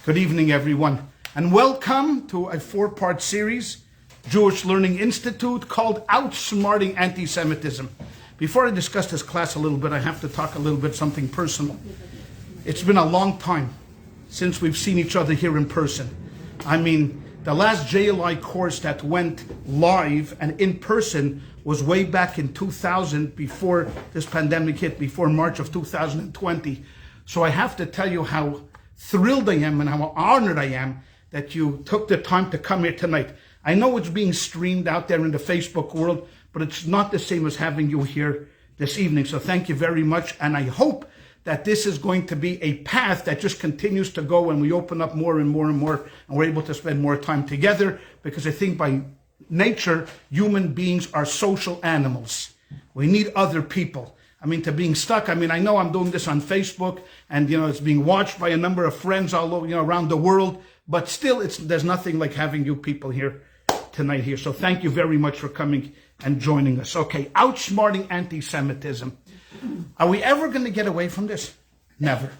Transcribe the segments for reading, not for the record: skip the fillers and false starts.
Good evening, everyone, and welcome to a four-part series, Jewish Learning Institute, called Outsmarting Anti-Semitism. Before I discuss this class a little bit, I have to talk a little bit something personal. It's been a long time since we've seen each other here in person. I mean, the last JLI course that went live and in person was way back in 2000, before this pandemic hit, before March of 2020. So I have to tell you how thrilled I am and how honored I am that you took the time to come here tonight. I know it's being streamed out there in the Facebook world, but it's not the same as having you here this evening. So thank you very much. And I hope that this is going to be a path that just continues to go and we open up more and more and more and we're able to spend more time together, because I think by nature, human beings are social animals. We need other people. I mean, to being stuck. I mean, I know I'm doing this on Facebook and, it's being watched by a number of friends all over, around the world, but still there's nothing like having you people here tonight here. So thank you very much for coming and joining us. Okay. Outsmarting anti-Semitism. Are we ever going to get away from this? Never.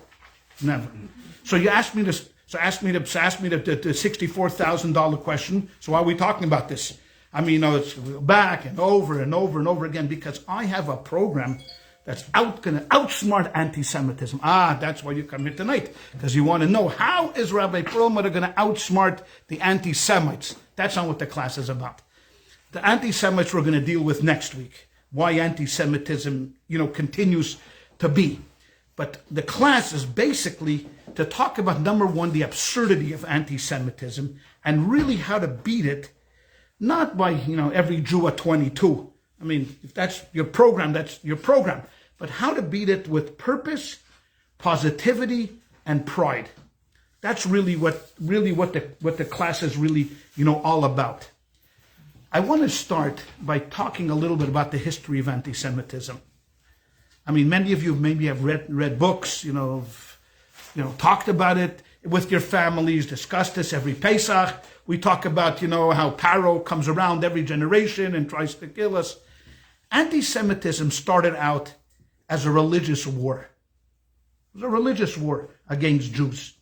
So you asked me this, ask me the $64,000 question. So why are we talking about this? I mean, it's back and over and over and over again, because I have a program that's going to outsmart anti-Semitism. That's why you come here tonight, because you want to know, how is Rabbi Perlmutter going to outsmart the anti-Semites? That's not what the class is about. The anti-Semites we're going to deal with next week. Why anti-Semitism, continues to be. But the class is basically to talk about, number one, the absurdity of anti-Semitism and really how to beat it. Not by, every Jew at 22. I mean, if that's your program, that's your program. But how to beat it with purpose, positivity, and pride. That's really what the class is really, all about. I want to start by talking a little bit about the history of anti-Semitism. I mean, many of you maybe have read books, talked about it with your families, discussed this every Pesach. We talk about, how Paro comes around every generation and tries to kill us. Anti-Semitism started out as a religious war. It was a religious war against Jews.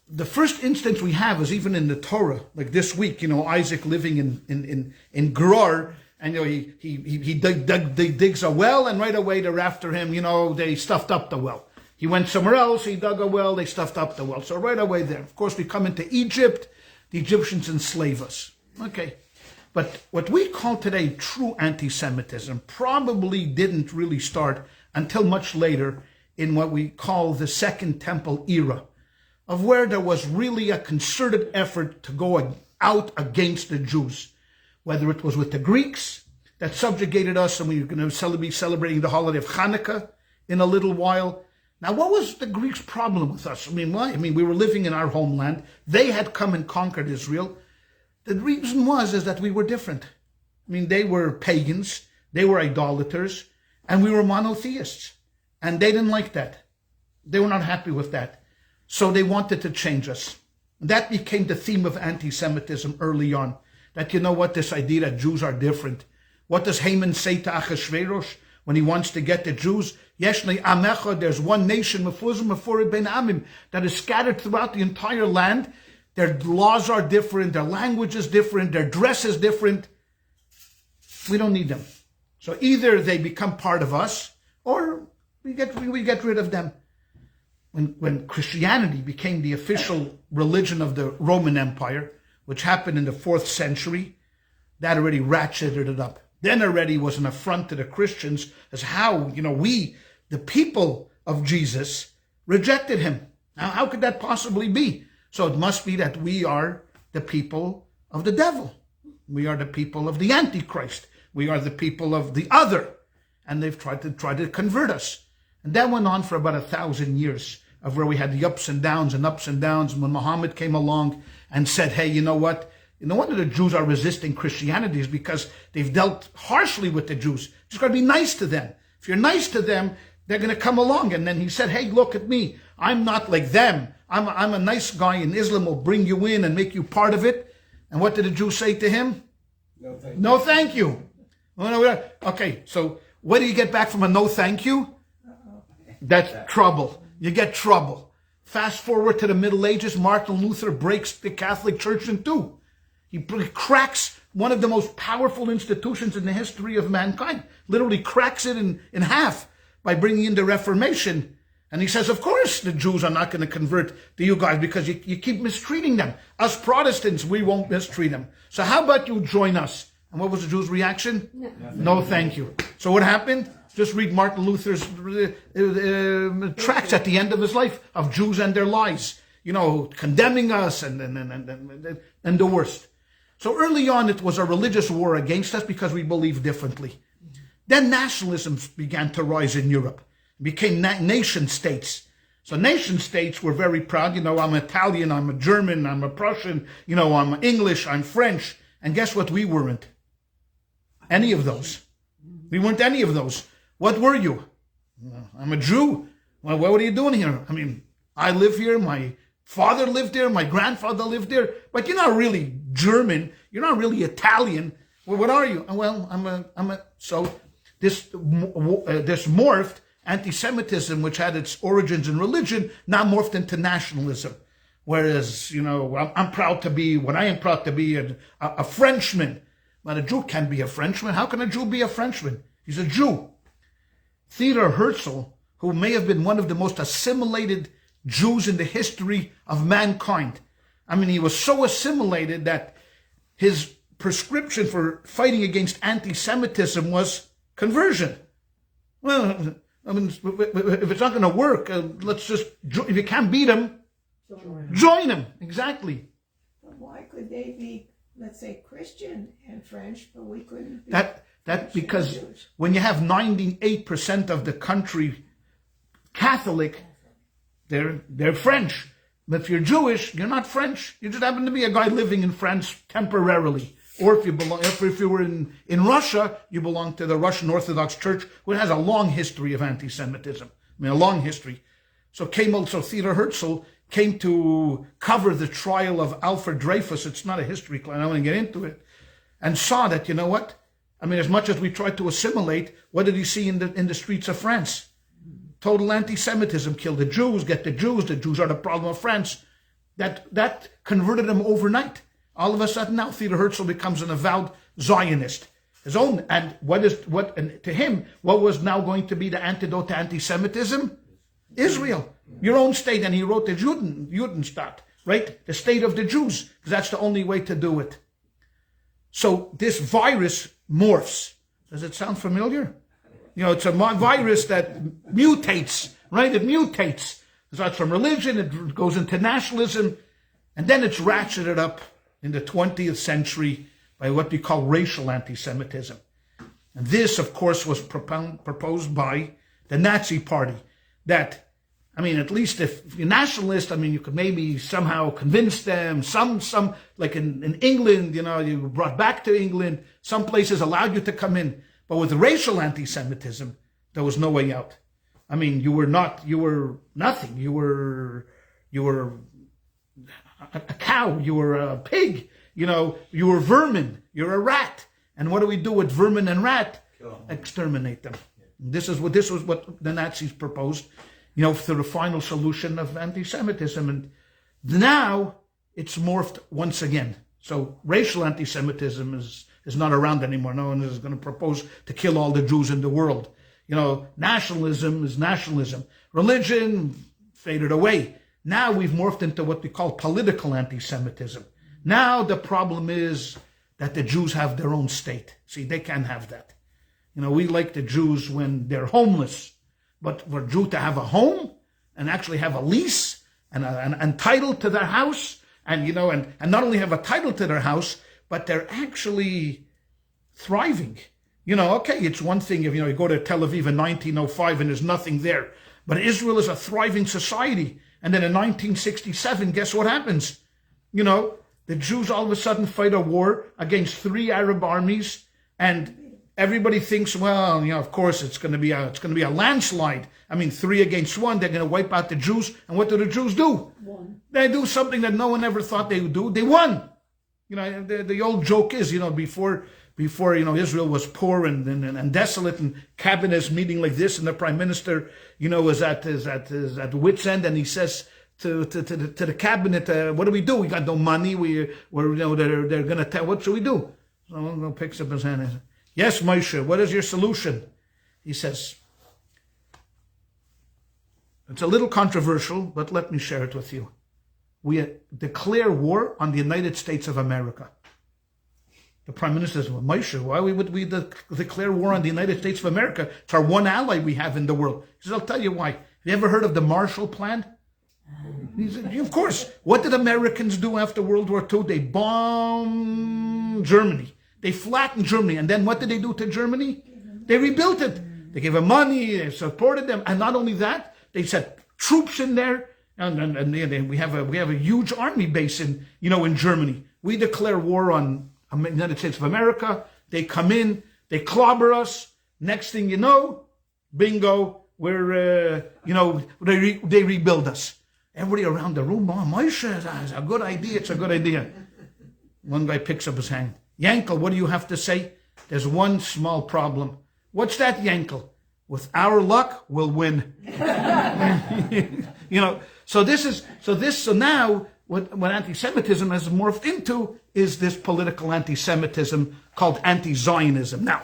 The first instance we have is even in the Torah, like this week, Isaac living in Gerar, and he digs a well, and right away they're after him, they stuffed up the well. He went somewhere else, he dug a well, they stuffed up the well. So right away there, of course, we come into Egypt, the Egyptians enslave us. Okay. But what we call today true anti-Semitism probably didn't really start until much later in what we call the Second Temple era, of where there was really a concerted effort to go out against the Jews, whether it was with the Greeks that subjugated us, and we're going to be celebrating the holiday of Hanukkah in a little while. Now, what was the Greeks' problem with us? I mean, why? I mean, we were living in our homeland. They had come and conquered Israel. The reason is that we were different. I mean, they were pagans, they were idolaters, and we were monotheists. And they didn't like that. They were not happy with that. So they wanted to change us. That became the theme of anti-Semitism early on. That, this idea that Jews are different. What does Haman say to Achashverosh when he wants to get the Jews? Yeshli Amecha, there's one nation, that is scattered throughout the entire land. Their laws are different, their language is different, their dress is different. We don't need them. So either they become part of us, or we get rid of them. When Christianity became the official religion of the Roman Empire, which happened in the 4th century, that already ratcheted it up. Then already was an affront to the Christians as how, we, the people of Jesus, rejected him. Now, how could that possibly be? So it must be that we are the people of the devil. We are the people of the Antichrist. We are the people of the other. And they've tried to convert us. And that went on for about 1,000 years, of where we had the ups and downs. And when Muhammad came along and said, hey, you know what? No wonder the Jews are resisting Christianity, is because they've dealt harshly with the Jews. You just got to be nice to them. If you're nice to them, they're going to come along. And then he said, hey, look at me. I'm not like them. I'm a nice guy, and Islam will bring you in and make you part of it. And what did the Jews say to him? No, thank you. Okay, so what do you get back from a no thank you? That's trouble. You get trouble. Fast forward to the Middle Ages, Martin Luther breaks the Catholic Church in two. He cracks one of the most powerful institutions in the history of mankind, literally cracks it in half by bringing in the Reformation. And he says, of course, the Jews are not going to convert to you guys because you keep mistreating them. Us Protestants, we won't mistreat them. So how about you join us? And what was the Jews' reaction? No, thank you. So what happened? Just read Martin Luther's tracts at the end of his life of Jews and their lies, condemning us and the worst. So early on, it was a religious war against us because we believed differently. Then nationalism began to rise in Europe. It became nation states. So nation states were very proud. I'm Italian, I'm a German, I'm a Prussian, I'm English, I'm French. And guess what? We weren't any of those. We weren't any of those. What were you? I'm a Jew. Well, what are you doing here? I mean, I live here. My father lived there. My grandfather lived there. But you're not really German. You're not really Italian. Well, what are you? Well, so this morphed anti-Semitism, which had its origins in religion, now morphed into nationalism. Whereas, I'm proud to be, what I am proud to be a Frenchman. But a Jew can't be a Frenchman. How can a Jew be a Frenchman? He's a Jew. Theodor Herzl, who may have been one of the most assimilated Jews in the history of mankind. I mean, he was so assimilated that his prescription for fighting against anti-Semitism was conversion. Well, I mean, if it's not going to work, if you can't beat him, join him. Exactly. But why could they be, let's say, Christian and French, but we couldn't be? That because when you have 98% of the country Catholic, they're French. But if you're Jewish, you're not French. You just happen to be a guy living in France temporarily. Or if you were in Russia, you belong to the Russian Orthodox Church, which has a long history of anti-Semitism. I mean, a long history. So Theodor Herzl came to cover the trial of Alfred Dreyfus. It's not a history class. I don't want to get into it. And saw that, you know what? I mean, as much as we tried to assimilate, what did he see in the streets of France? Total anti-Semitism. Kill the Jews, get the Jews. The Jews are the problem of France. That converted him overnight. All of a sudden now, Theodor Herzl becomes an avowed Zionist. And to him, what was now going to be the antidote to anti-Semitism? Israel, your own state. And he wrote the Judenstaat, right? The state of the Jews, because that's the only way to do it. So this virus morphs. Does it sound familiar? It's a virus that mutates, right? It mutates. It starts from religion, it goes into nationalism, and then it's ratcheted up in the 20th century by what we call racial anti-Semitism. And this, of course, was proposed by the Nazi Party. That, I mean, at least if you're nationalist, I mean, you could maybe somehow convince them. Some like in England, you were brought back to England. Some places allowed you to come in. But with racial anti-Semitism, there was no way out. I mean, you were nothing. You were a cow. You were a pig. You were vermin. You're a rat. And what do we do with vermin and rat? Exterminate them. This was what the Nazis proposed, for the final solution of anti-Semitism. And now it's morphed once again. So racial anti-Semitism is not around anymore. No one is going to propose to kill all the Jews in the world. Nationalism is nationalism. Religion faded away. Now we've morphed into what we call political anti-Semitism. Now the problem is that the Jews have their own state. See, they can't have that. We like the Jews when they're homeless. But for a Jew to have a home and actually have a lease and title to their house, and not only have a title to their house, but they're actually thriving. Okay, it's one thing if you go to Tel Aviv in 1905 and there's nothing there. But Israel is a thriving society. And then in 1967, guess what happens? The Jews all of a sudden fight a war against 3 Arab armies, and everybody thinks, well, of course it's going to be a landslide. I mean, 3 against 1, they're going to wipe out the Jews. And what do the Jews do? They do something that no one ever thought they would do. They won. The old joke is, before Israel was poor and desolate, and cabinets meeting like this, and the prime minister, is at wit's end, and he says the cabinet. What do we do? We got no money. We're they're going to tell. What should we do? So Uncle picks up his hand and says, "Yes, Moshe. What is your solution?" He says, "It's a little controversial, but let me share it with you. We declare war on the United States of America." The Prime Minister says, "Well, Moshe, why would we declare war on the United States of America? It's our one ally we have in the world." He says, "I'll tell you why. Have you ever heard of the Marshall Plan?" He said, "Of course. What did Americans do after World War II? They bombed Germany. They flattened Germany. And then what did they do to Germany? They rebuilt it. They gave them money, they supported them. And not only that, they set troops in there. And we have a huge army base in Germany. We declare war on the United States of America. They come in, they clobber us. Next thing you know, bingo, we're, they rebuild us." Everybody around the room, "Oh, Moshe, it's a good idea, it's a good idea." One guy picks up his hand. "Yankel, what do you have to say?" "There's one small problem." "What's that, Yankel?" "With our luck, we'll win." So now what anti-Semitism has morphed into is this political anti-Semitism called anti-Zionism. Now,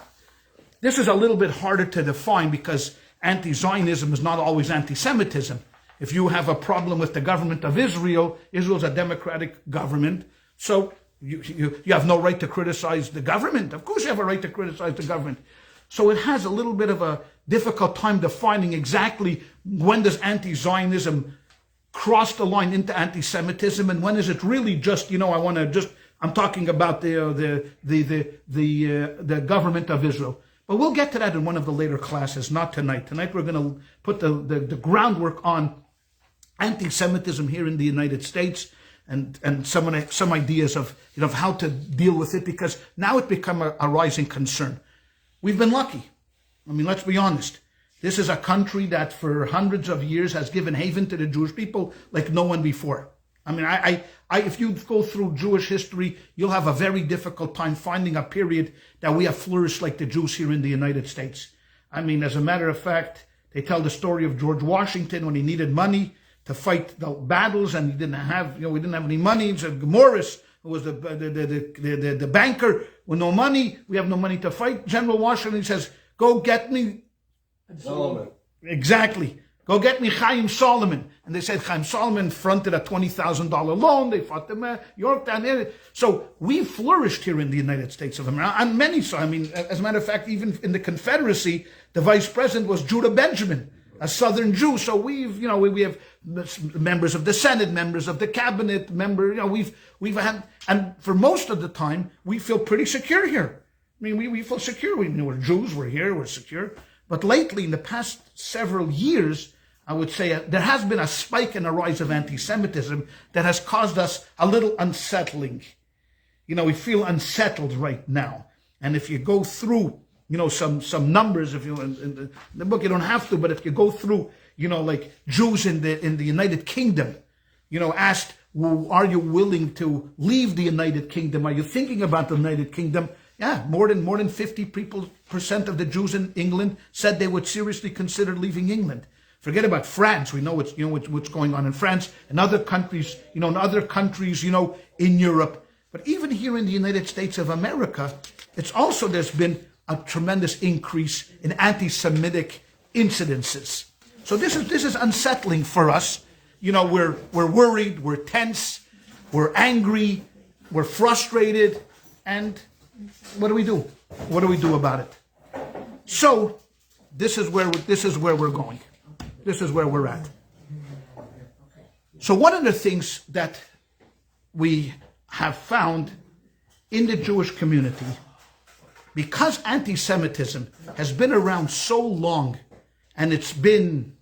this is a little bit harder to define because anti-Zionism is not always anti-Semitism. If you have a problem with the government of Israel, Israel's a democratic government, so you have no right to criticize the government. Of course you have a right to criticize the government. So it has a little bit of a difficult time defining exactly when does anti-Zionism cross the line into anti-Semitism and when is it really just, I'm talking about the government of Israel. But we'll get to that in one of the later classes, not tonight. Tonight we're going to put the groundwork on anti-Semitism here in the United States and some ideas of how to deal with it, because now it's become a rising concern. We've been lucky. I mean, let's be honest. This is a country that for hundreds of years has given haven to the Jewish people like no one before. I mean, if you go through Jewish history, you'll have a very difficult time finding a period that we have flourished like the Jews here in the United States. I mean, as a matter of fact, they tell the story of George Washington when he needed money to fight the battles and we didn't have any money. So Morris, who was the banker, with no money, we have no money to fight. General Washington says, "Go get me Solomon." Exactly. "Go get me Chaim Solomon." And they said Chaim Solomon fronted a $20,000 loan. They fought the York down there. So we flourished here in the United States of America. And many so. I mean, as a matter of fact, even in the Confederacy, the vice president was Judah Benjamin, a Southern Jew. So we have members of the Senate, members of the cabinet, we've had, and for most of the time, we feel pretty secure here. I mean, we feel secure. We're Jews, we're here, we're secure. But lately, in the past several years, I would say there has been a spike and a rise of anti-Semitism that has caused us a little unsettling. We feel unsettled right now. And if you go through, some numbers, if you in the book, you don't have to, but if you go through, like Jews in the United Kingdom, asked, well, are you willing to leave the United Kingdom? Are you thinking about the United Kingdom? Yeah, more than 50% of the Jews in England said they would seriously consider leaving England. Forget about France. We know what's going on in France and other countries, in Europe. But even here in the United States of America, there's been a tremendous increase in anti-Semitic incidences. So this is unsettling for us. We're worried, we're tense, we're angry, we're frustrated, and what do we do? What do we do about it? So this is where we're going. This is where we're at. So one of the things that we have found in the Jewish community, because anti-Semitism has been around so long and it's been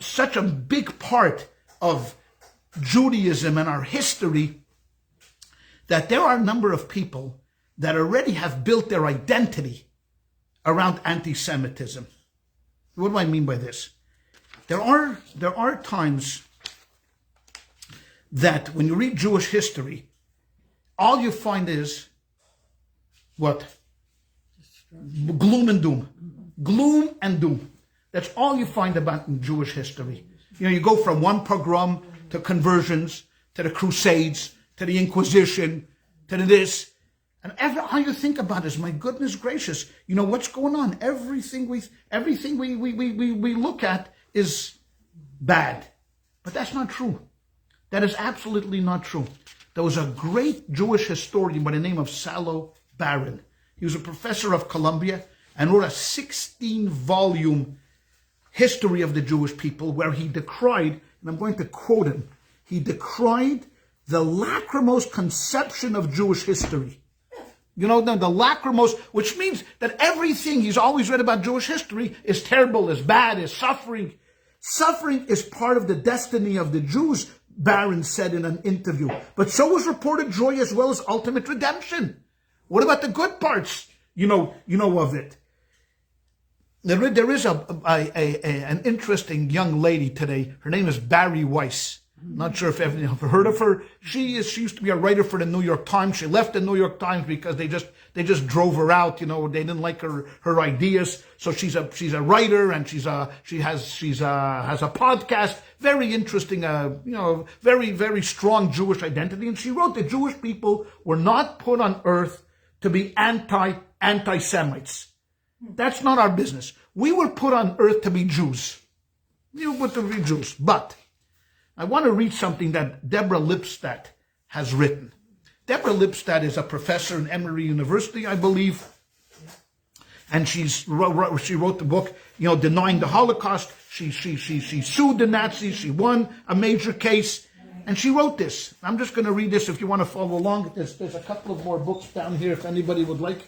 such a big part of Judaism and our history, that there are a number of people that already have built their identity around anti-Semitism. What do I mean by this? There are times that when you read Jewish history, all you find is what? Gloom and doom. Gloom and doom. That's all you find about in Jewish history. You go from one pogrom to conversions, to the Crusades, to the Inquisition, to this. And all you think about is, my goodness gracious, what's going on? Everything we look at is bad. But that's not true. That is absolutely not true. There was a great Jewish historian by the name of Salo Baron. He was a professor of Columbia and wrote a 16-volume history of the Jewish people where he decried, and I'm going to quote him, he decried the lachrymose conception of Jewish history. The lachrymose, which means that everything he's always read about Jewish history is terrible, is bad, is suffering. Suffering is part of the destiny of the Jews, Barron said in an interview. But so is reported joy as well as ultimate redemption. What about the good parts, of it? There is an interesting young lady today. Her name is Barry Weiss. Not sure if you've heard of her. She used to be a writer for the New York Times. She left the New York Times because they just drove her out. They didn't like her ideas. So she's a writer, and she has a podcast. Very interesting. Very, very strong Jewish identity. And she wrote that Jewish people were not put on earth to be anti-Semites. That's not our business. We were put on earth to be Jews. But I want to read something that Deborah Lipstadt has written. Deborah Lipstadt is a professor in Emory University, I believe. And she wrote the book, Denying the Holocaust. She sued the Nazis. She won a major case. And she wrote this. I'm just going to read this if you want to follow along. There's a couple of more books down here if anybody would like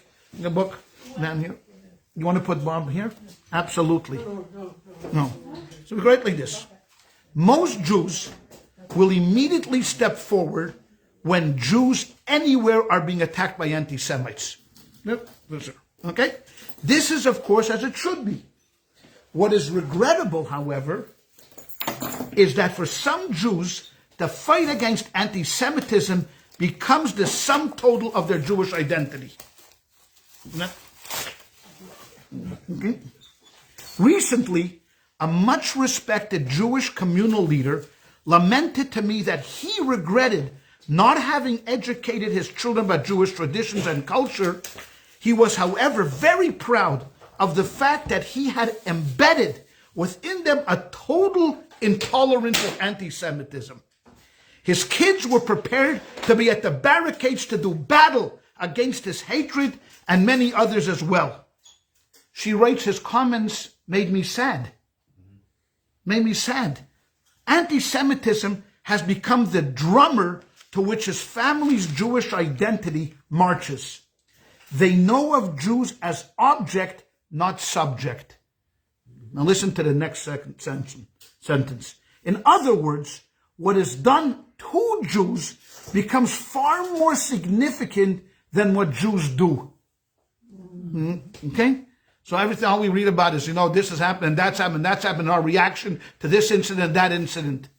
a book down here. You want to put Bob here? Absolutely. No. So we write like this. Most Jews will immediately step forward when Jews anywhere are being attacked by anti-Semites. Okay? This is, of course, as it should be. What is regrettable, however, is that for some Jews, the fight against anti-Semitism becomes the sum total of their Jewish identity. Okay? Recently, a much respected Jewish communal leader lamented to me that he regretted not having educated his children about Jewish traditions and culture. He was, however, very proud of the fact that he had embedded within them a total intolerance of anti-Semitism. His kids were prepared to be at the barricades to do battle against his hatred and many others as well. She writes, his comments made me sad. Made me sad. Anti-Semitism has become the drummer to which his family's Jewish identity marches. They know of Jews as object, not subject. Now listen to the next sentence. In other words, what is done to Jews becomes far more significant than what Jews do. Okay? So everything all we read about is, this has happened, that's happened, our reaction to this incident, that incident.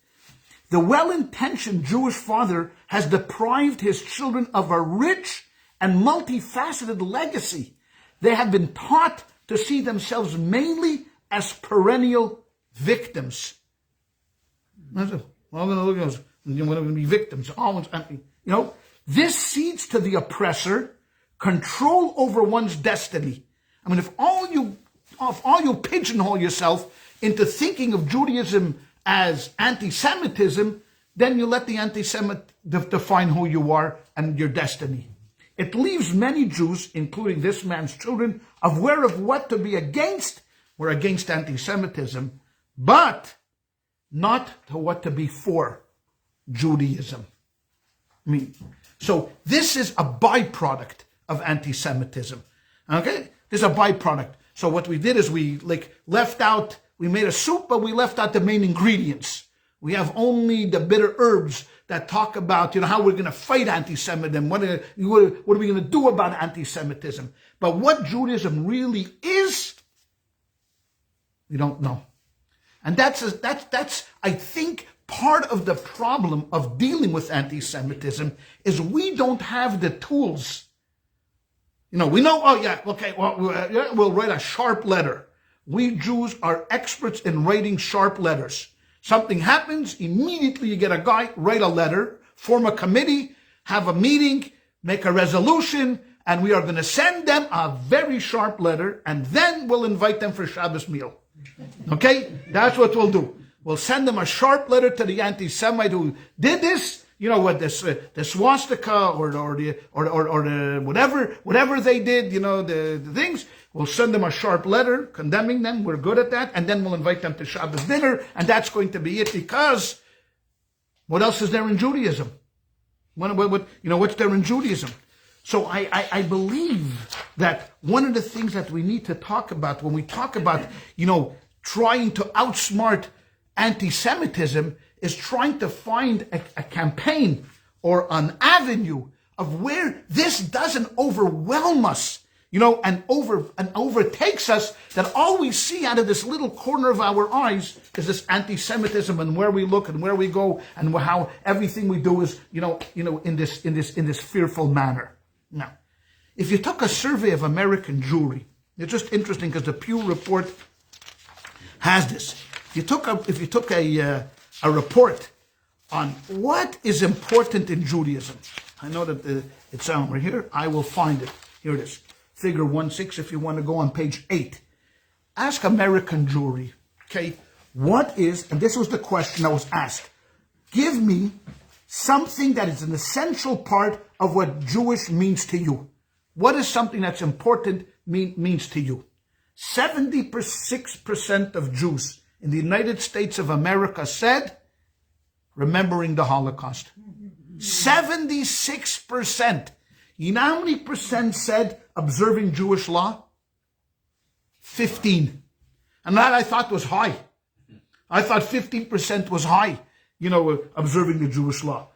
The well-intentioned Jewish father has deprived his children of a rich and multifaceted legacy. They have been taught to see themselves mainly as perennial victims. All going to be victims. This cedes to the oppressor control over one's destiny. I mean, if all you pigeonhole yourself into thinking of Judaism as anti-Semitism, then you let the anti-Semite define who you are and your destiny. It leaves many Jews, including this man's children, aware of what to be against. We're against anti-Semitism, but not to what to be for Judaism. So this is a byproduct of anti-Semitism. Okay? This is a byproduct. So what we did is we made a soup, but we left out the main ingredients. We have only the bitter herbs that talk about, how we're going to fight anti-Semitism. What are we going to do about anti-Semitism? But what Judaism really is, we don't know. And that's I think, part of the problem of dealing with anti-Semitism is we don't have the tools. We know, we'll write a sharp letter. We Jews are experts in writing sharp letters. Something happens, immediately you get a guy, write a letter, form a committee, have a meeting, make a resolution, and we are going to send them a very sharp letter, and then we'll invite them for Shabbos meal. Okay? That's what we'll do. We'll send them a sharp letter to the anti-Semite who did this, what the swastika or the whatever they did, the things. We'll send them a sharp letter condemning them. We're good at that, and then we'll invite them to Shabbos dinner, and that's going to be it. Because what else is there in Judaism? What's there in Judaism? So I believe that one of the things that we need to talk about when we talk about trying to outsmart anti-Semitism is trying to find a campaign or an avenue of where this doesn't overwhelm us, and overtakes us, that all we see out of this little corner of our eyes is this anti-Semitism, and where we look and where we go and how everything we do is, in this fearful manner. Now, if you took a survey of American Jewry, it's just interesting because the Pew report has this. If you took a report on what is important in Judaism, I know that it's over here. I will find it. Here it is. Figure 1.6, if you want to go on page 8. Ask American Jewry, okay, and this was the question that was asked, give me something that is an essential part of what Jewish means to you. What is something that's important means to you? 76% of Jews in the United States of America said, remembering the Holocaust. 76%. You know how many percent said observing Jewish law? 15. And that I thought was high. I thought 15% was high, observing the Jewish law.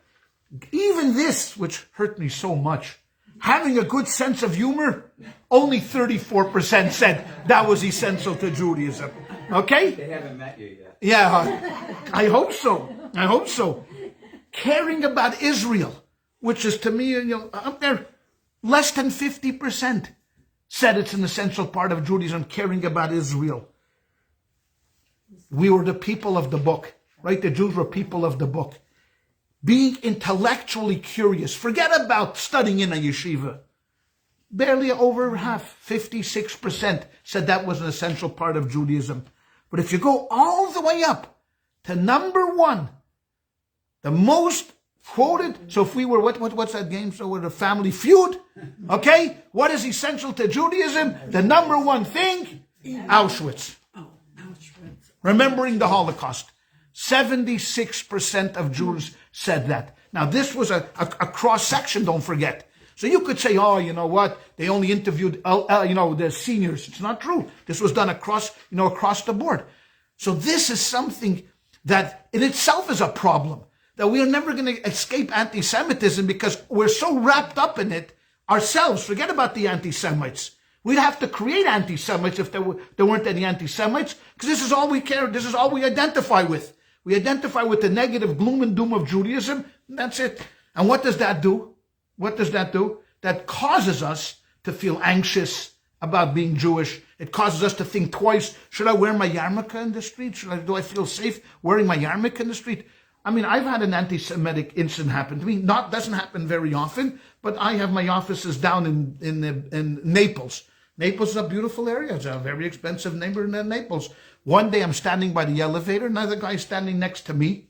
Even this, which hurt me so much, having a good sense of humor, only 34% said that was essential to Judaism. Okay? They haven't met you yet. Yeah, I hope so. Caring about Israel, which is to me, up there, less than 50% said it's an essential part of Judaism, caring about Israel. We were the people of the book, right? The Jews were people of the book. Being intellectually curious. Forget about studying in a yeshiva. Barely over half, 56%, said that was an essential part of Judaism. But if you go all the way up to number 1, the most quoted, so if we were, what's that game? So we're the Family Feud, okay? What is essential to Judaism? The number 1 thing, Auschwitz. Oh, Auschwitz. Remembering the Holocaust. 76% of Jews said that. Now, this was a cross-section, don't forget. So you could say, oh, you know what? They only interviewed, the seniors. It's not true. This was done across the board. So this is something that in itself is a problem, that we are never going to escape anti-Semitism because we're so wrapped up in it ourselves. Forget about the anti-Semites. We'd have to create anti-Semites if there weren't any anti-Semites, because this is all we care, this is all we identify with. We identify with the negative gloom and doom of Judaism, and that's it. And what does that do? That causes us to feel anxious about being Jewish. It causes us to think twice. Should I wear my yarmulke in the street? Do I feel safe wearing my yarmulke in the street? I mean, I've had an anti-Semitic incident happen to me. Doesn't happen very often, but I have my offices down in Naples. Naples is a beautiful area. It's a very expensive neighborhood in Naples. One day I'm standing by the elevator, another guy standing next to me.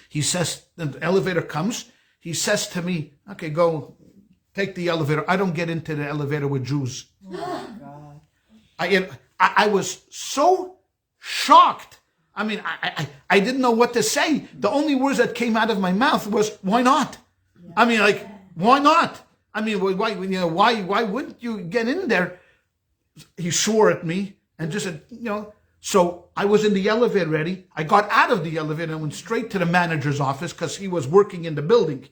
He says, the elevator comes. He says to me, okay, go take the elevator. I don't get into the elevator with Jews. Oh, God. I was so shocked. I mean, I didn't know what to say. The only words that came out of my mouth was, why not? Yeah. I mean, why not? I mean, why wouldn't you get in there? He swore at me and just said, so I was in the elevator ready. I got out of the elevator and went straight to the manager's office because he was working in the building.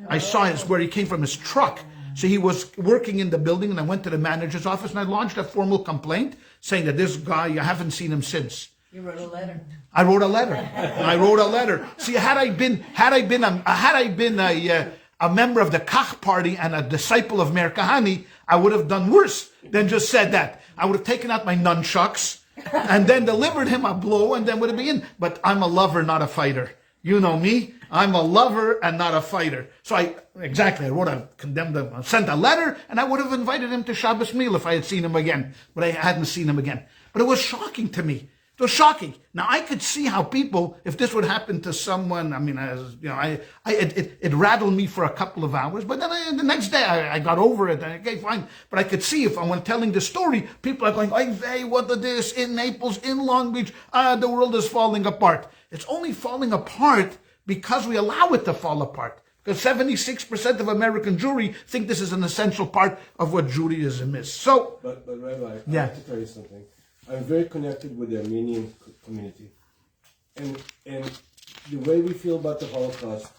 I saw where he came from, his truck. So he was working in the building, and I went to the manager's office and I lodged a formal complaint saying that this guy, I haven't seen him since. You wrote a letter. I wrote a letter. See, had I been a member of the Kach party and a disciple of Meir Kahane, I would have done worse than just said that. I would have taken out my nunchucks and then delivered him a blow, and then would have been. But I'm a lover, not a fighter. You know me. I'm a lover and not a fighter. So I condemned him, sent a letter, and I would have invited him to Shabbos meal if I had seen him again. But I hadn't seen him again. But it was shocking to me. It was shocking. Now I could see how people, if this would happen to someone, I mean, it rattled me for a couple of hours. But then the next day I got over it. And okay, fine. But I could see if when telling the story, people are going, "Hey, what is this in Naples, in Long Beach? The world is falling apart." It's only falling apart because we allow it to fall apart. Because 76% of American Jewry think this is an essential part of what Judaism is. So, but Rabbi, I have to tell you something. I'm very connected with the Armenian community, and the way we feel about the Holocaust,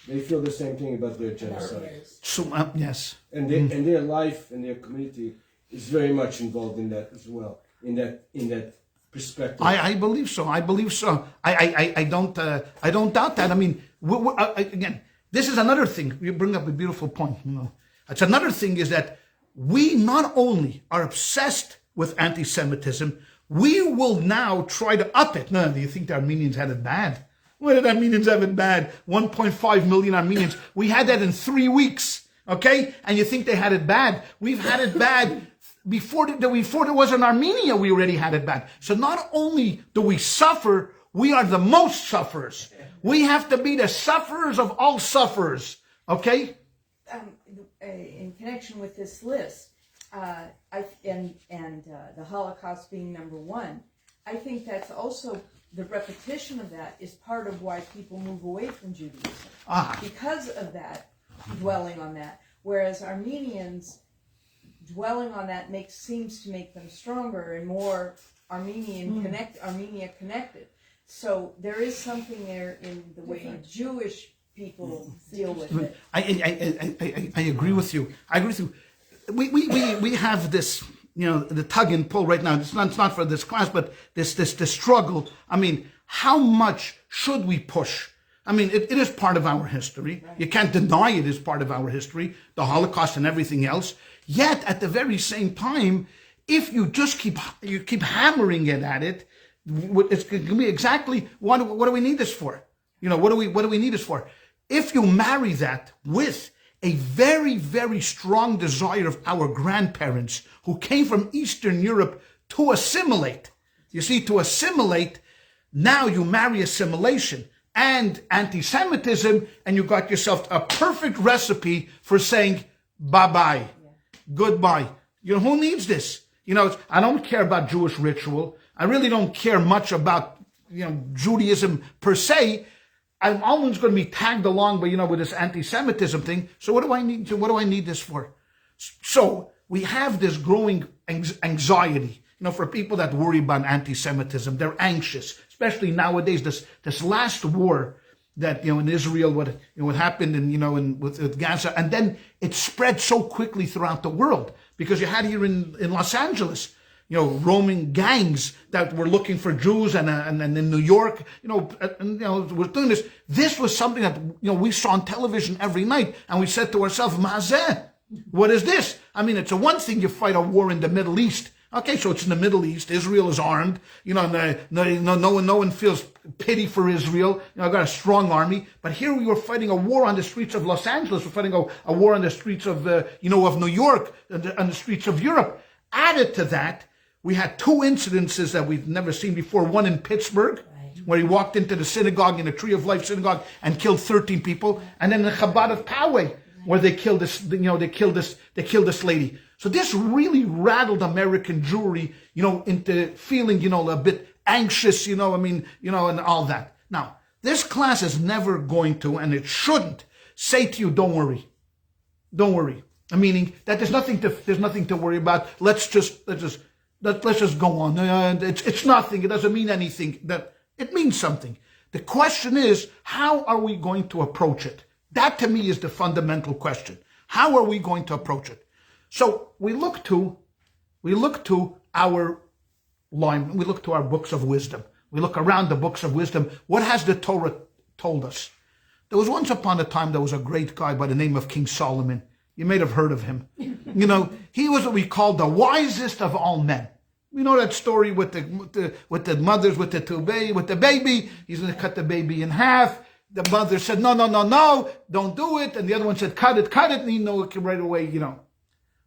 they feel the same thing about their genocide. So yes, and their life and their community is very much involved in that as well. In that perspective, I believe so. I believe so. I don't doubt that. I mean, again, this is another thing. You bring up a beautiful point. It's another thing is that we not only are obsessed with anti-Semitism, we will now try to up it. No, do you think the Armenians had it bad? Why did Armenians have it bad? 1.5 million Armenians. We had that in 3 weeks, okay? And you think they had it bad? We've had it bad before there was an Armenia. We already had it bad. So not only do we suffer, we are the most sufferers. We have to be the sufferers of all sufferers, okay? In connection with this list, the Holocaust being number one, I think that's also the repetition of that is part of why people move away from Judaism because of that dwelling on that. Whereas Armenians dwelling on that seems to make them stronger and more Armenia connected. So there is something there in the way Jewish people deal with it. I agree with you. I agree with you. We have this, the tug and pull right now. It's not for this class, but this struggle. I mean, how much should we push? I mean, it is part of our history. Right. You can't deny it is part of our history, the Holocaust and everything else. Yet, at the very same time, if you just keep hammering it at it, it's going to be exactly what do we need this for? What do we need this for? If you marry that with a very, very strong desire of our grandparents who came from Eastern Europe to assimilate. You see, to assimilate, now you marry assimilation and anti-Semitism, and you got yourself a perfect recipe for saying bye-bye, goodbye. Who needs this? I don't care about Jewish ritual. I really don't care much about, Judaism per se. I'm always going to be tagged along with this anti-Semitism thing. So what do I need this for? So we have this growing anxiety, for people that worry about anti-Semitism. They're anxious, especially nowadays. This last war that, in Israel, what happened with Gaza, and then it spread so quickly throughout the world because you had here in Los Angeles, roaming gangs that were looking for Jews, and in New York, we're doing this. This was something that, we saw on television every night, and we said to ourselves, Mazeh, what is this? I mean, it's one thing you fight a war in the Middle East. Okay, so it's in the Middle East. Israel is armed. No one feels pity for Israel. Got a strong army. But here we were fighting a war on the streets of Los Angeles. We're fighting a war on the streets of, of New York, on the streets of Europe. Added to that, we had 2 incidences that we've never seen before. One in Pittsburgh, where he walked into the synagogue, in the Tree of Life synagogue, and killed 13 people. And then the Chabad of Poway, where they killed this, they killed this lady. So this really rattled American Jewry, into feeling, a bit anxious, and all that. Now, this class is never going to, and it shouldn't, say to you, don't worry. Don't worry. Meaning that there's nothing to worry about. Let's just go on. It's nothing. It doesn't mean anything. That it means something. The question is, how are we going to approach it? That to me is the fundamental question. How are we going to approach it? So we look to our line. We look to our books of wisdom. We look around the books of wisdom. What has the Torah told us? There was once upon a time there was a great guy by the name of King Solomon. You may have heard of him. He was what we call the wisest of all men. We know that story with the mothers with the baby. He's going to cut the baby in half. The mother said, no, don't do it. And the other one said, cut it. And you know it right away, you know.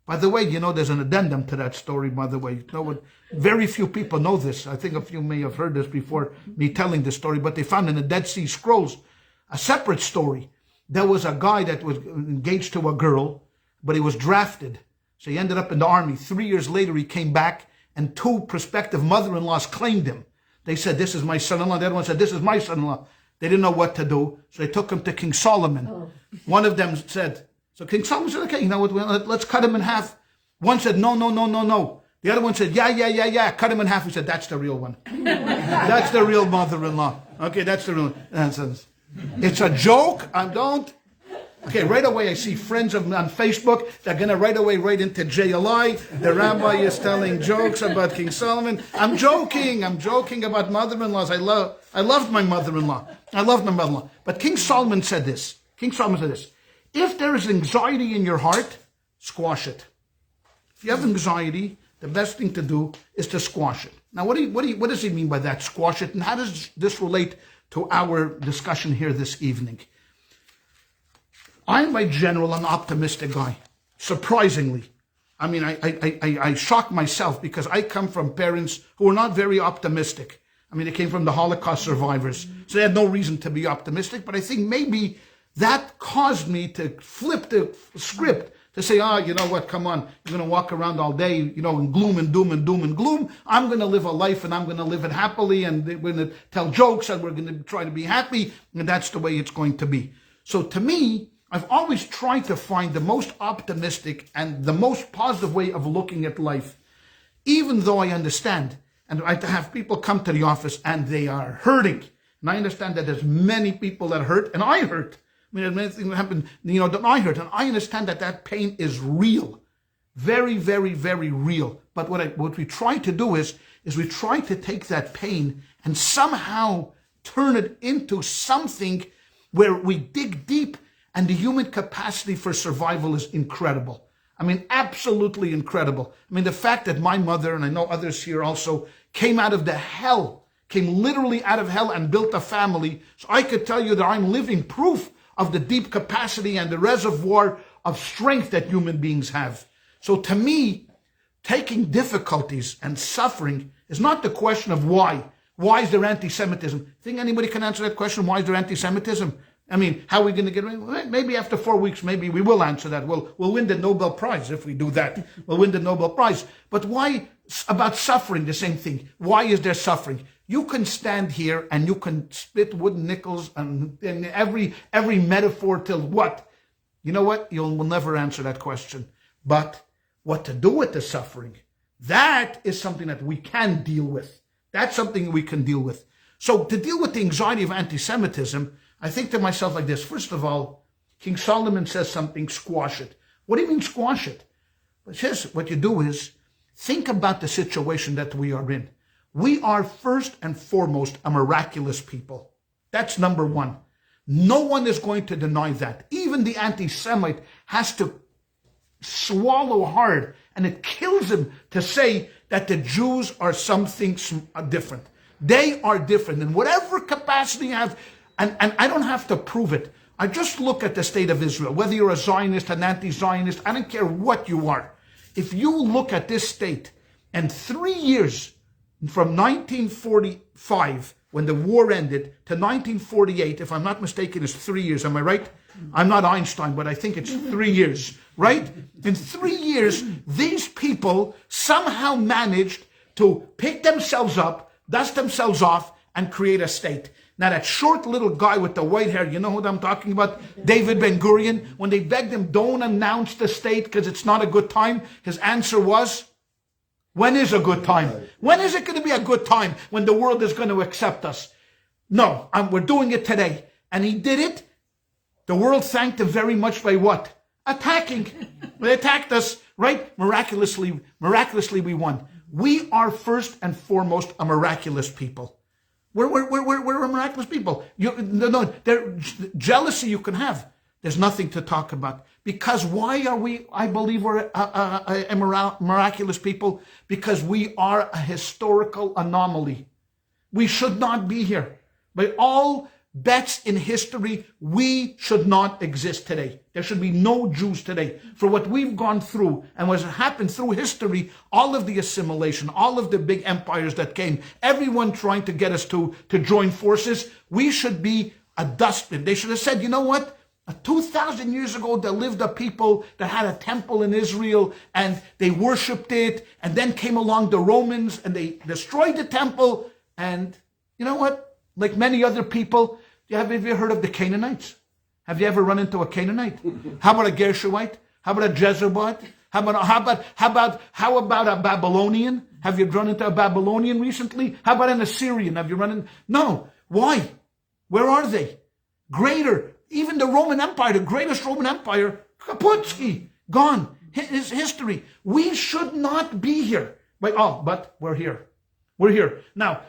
By the way, you know, there's an addendum to that story, by the way. You know what? Very few people know this. I think a few may have heard this before me telling this story, but they found in the Dead Sea Scrolls a separate story. There was a guy that was engaged to a girl, but he was drafted. So he ended up in the army. 3 years later, he came back, and 2 prospective mother-in-laws claimed him. They said, this is my son-in-law. The other one said, this is my son-in-law. They didn't know what to do, so they took him to King Solomon. One of them said, so King Solomon said, okay, you know what, let's cut him in half. One said, no. The other one said, yeah, cut him in half. He said, that's the real one. That's the real mother-in-law. Okay, that's the real one. It's a joke. Okay, right away I see friends on Facebook. They're going to right away write into JLI. The rabbi is telling jokes about King Solomon. I'm joking about mother-in-laws. I loved my mother-in-law. But King Solomon said this. If there is anxiety in your heart, squash it. If you have anxiety, the best thing to do is to squash it. Now, what does he mean by that, squash it? And how does this relate to our discussion here this evening? I'm by general an optimistic guy, surprisingly. I mean, I shock myself because I come from parents who are not very optimistic. I mean, they came from the Holocaust survivors, so they had no reason to be optimistic. But I think maybe that caused me to flip the script, to say, you know what, come on, you're going to walk around all day, you know, in gloom and doom and doom and gloom. I'm going to live a life and I'm going to live it happily, and we're going to tell jokes and we're going to try to be happy, and that's the way it's going to be. So to me, I've always tried to find the most optimistic and the most positive way of looking at life, even though I understand, and I have people come to the office and they are hurting. And I understand that there's many people that hurt, and I hurt. I mean, there's many things that happen, you know, that I hurt, and I understand that pain is real. Very, very, very real. But what we try to do is we try to take that pain and somehow turn it into something where we dig deep. And the human capacity for survival is incredible. I mean, absolutely incredible. I mean, the fact that my mother, and I know others here also, came literally out of hell and built a family. So I could tell you that I'm living proof of the deep capacity and the reservoir of strength that human beings have. So to me, taking difficulties and suffering is not the question of why. Why is there anti-Semitism? Think anybody can answer that question? Why is there anti-Semitism? I mean, how are we going to get rid? Maybe after 4 weeks, maybe we will answer that. We'll win the Nobel Prize if we do that. We'll win the Nobel Prize. But why about suffering? The same thing. Why is there suffering? You can stand here and you can spit wooden nickels and every metaphor till what? You know what? You'll never answer that question. But what to do with the suffering? That is something that we can deal with. That's something we can deal with. So to deal with the anxiety of anti-Semitism, I think to myself like this. First of all, King Solomon says something, squash it. What do you mean squash it? It says what you do is think about the situation that we are in. We are first and foremost a miraculous people. That's number one. No one is going to deny that. Even the anti-Semite has to swallow hard, and it kills him to say that the Jews are something different. They are different in whatever capacity you have. And I don't have to prove it. I just look at the state of Israel, whether you're a Zionist, an anti-Zionist, I don't care what you are. If you look at this state, and 3 years from 1945, when the war ended, to 1948, if I'm not mistaken, it's 3 years, am I right? I'm not Einstein, but I think it's 3 years, right? In 3 years, these people somehow managed to pick themselves up, dust themselves off, and create a state. Now that short little guy with the white hair, you know what I'm talking about? David Ben-Gurion, when they begged him, don't announce the state because it's not a good time, his answer was, when is a good time? When is it going to be a good time when the world is going to accept us? No, we're doing it today. And he did it. The world thanked him very much by what? Attacking. They attacked us, right? Miraculously we won. We are first and foremost a miraculous people. We're a miraculous people. Jealousy you can have. There's nothing to talk about. Because why are we, I believe we're a miraculous people? Because we are a historical anomaly. We should not be here. By all bets in history, we should not exist today. There should be no Jews today. For what we've gone through and what has happened through history, all of the assimilation, all of the big empires that came, everyone trying to get us to join forces, we should be a dustbin. They should have said, you know what? 2,000 years ago, there lived a people that had a temple in Israel and they worshipped it. And then came along the Romans and they destroyed the temple. And you know what? Like many other people, have you heard of the Canaanites? Have you ever run into a Canaanite? How about a Gershonite? How about a Jezebite? How about a Babylonian? Have you run into a Babylonian recently? How about an Assyrian? Have you run into? No. Why? Where are they? Greater. Even the Roman Empire, the greatest Roman Empire, Kaputsky, gone. His history. We should not be here. But we're here. We're here. Now,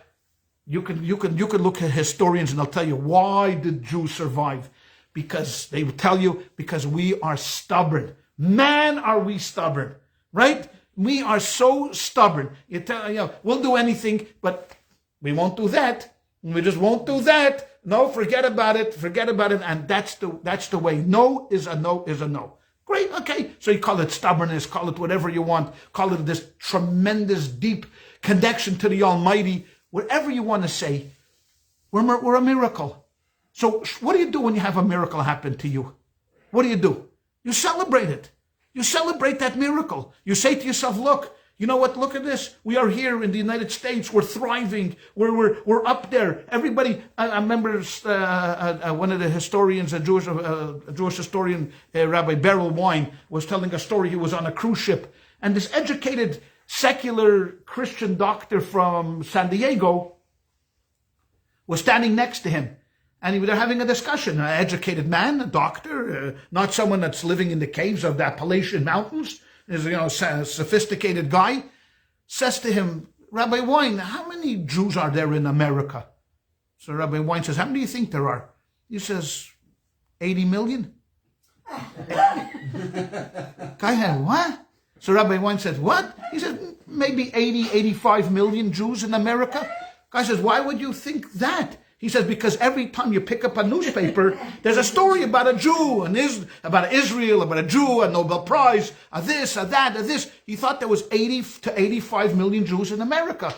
you can look at historians and they'll tell you, why did Jews survive? Because they will tell you, because we are stubborn. Man, are we stubborn, right? We are so stubborn. We'll do anything, but we won't do that. We just won't do that. No, forget about it. And that's the way. No is a no is a no. Great, okay. So you call it stubbornness, call it whatever you want, call it this tremendous, deep connection to the Almighty, whatever you want to say. We're a miracle. So what do you do when you have a miracle happen to you? What do? You celebrate it. You celebrate that miracle. You say to yourself, look, you know what? Look at this. We are here in the United States. We're thriving. We're up there. Everybody. I remember one of the historians, a Jewish historian, Rabbi Beryl Wine, was telling a story. He was on a cruise ship, and this educated secular Christian doctor from San Diego was standing next to him, and they were having a discussion. An educated man, a doctor, not someone that's living in the caves of the Appalachian Mountains. Is a sophisticated guy, says to him, Rabbi Wine, how many Jews are there in America? So Rabbi Wine says, how many do you think there are? He says, 80 million. Guy had, what? So Rabbi Wine says, what? He says, maybe 80, 85 million Jews in America. Guy says, why would you think that? He says, because every time you pick up a newspaper, there's a story about a Jew, about Israel, about a Jew, a Nobel Prize, a this, a that, a this. He thought there was 80 to 85 million Jews in America.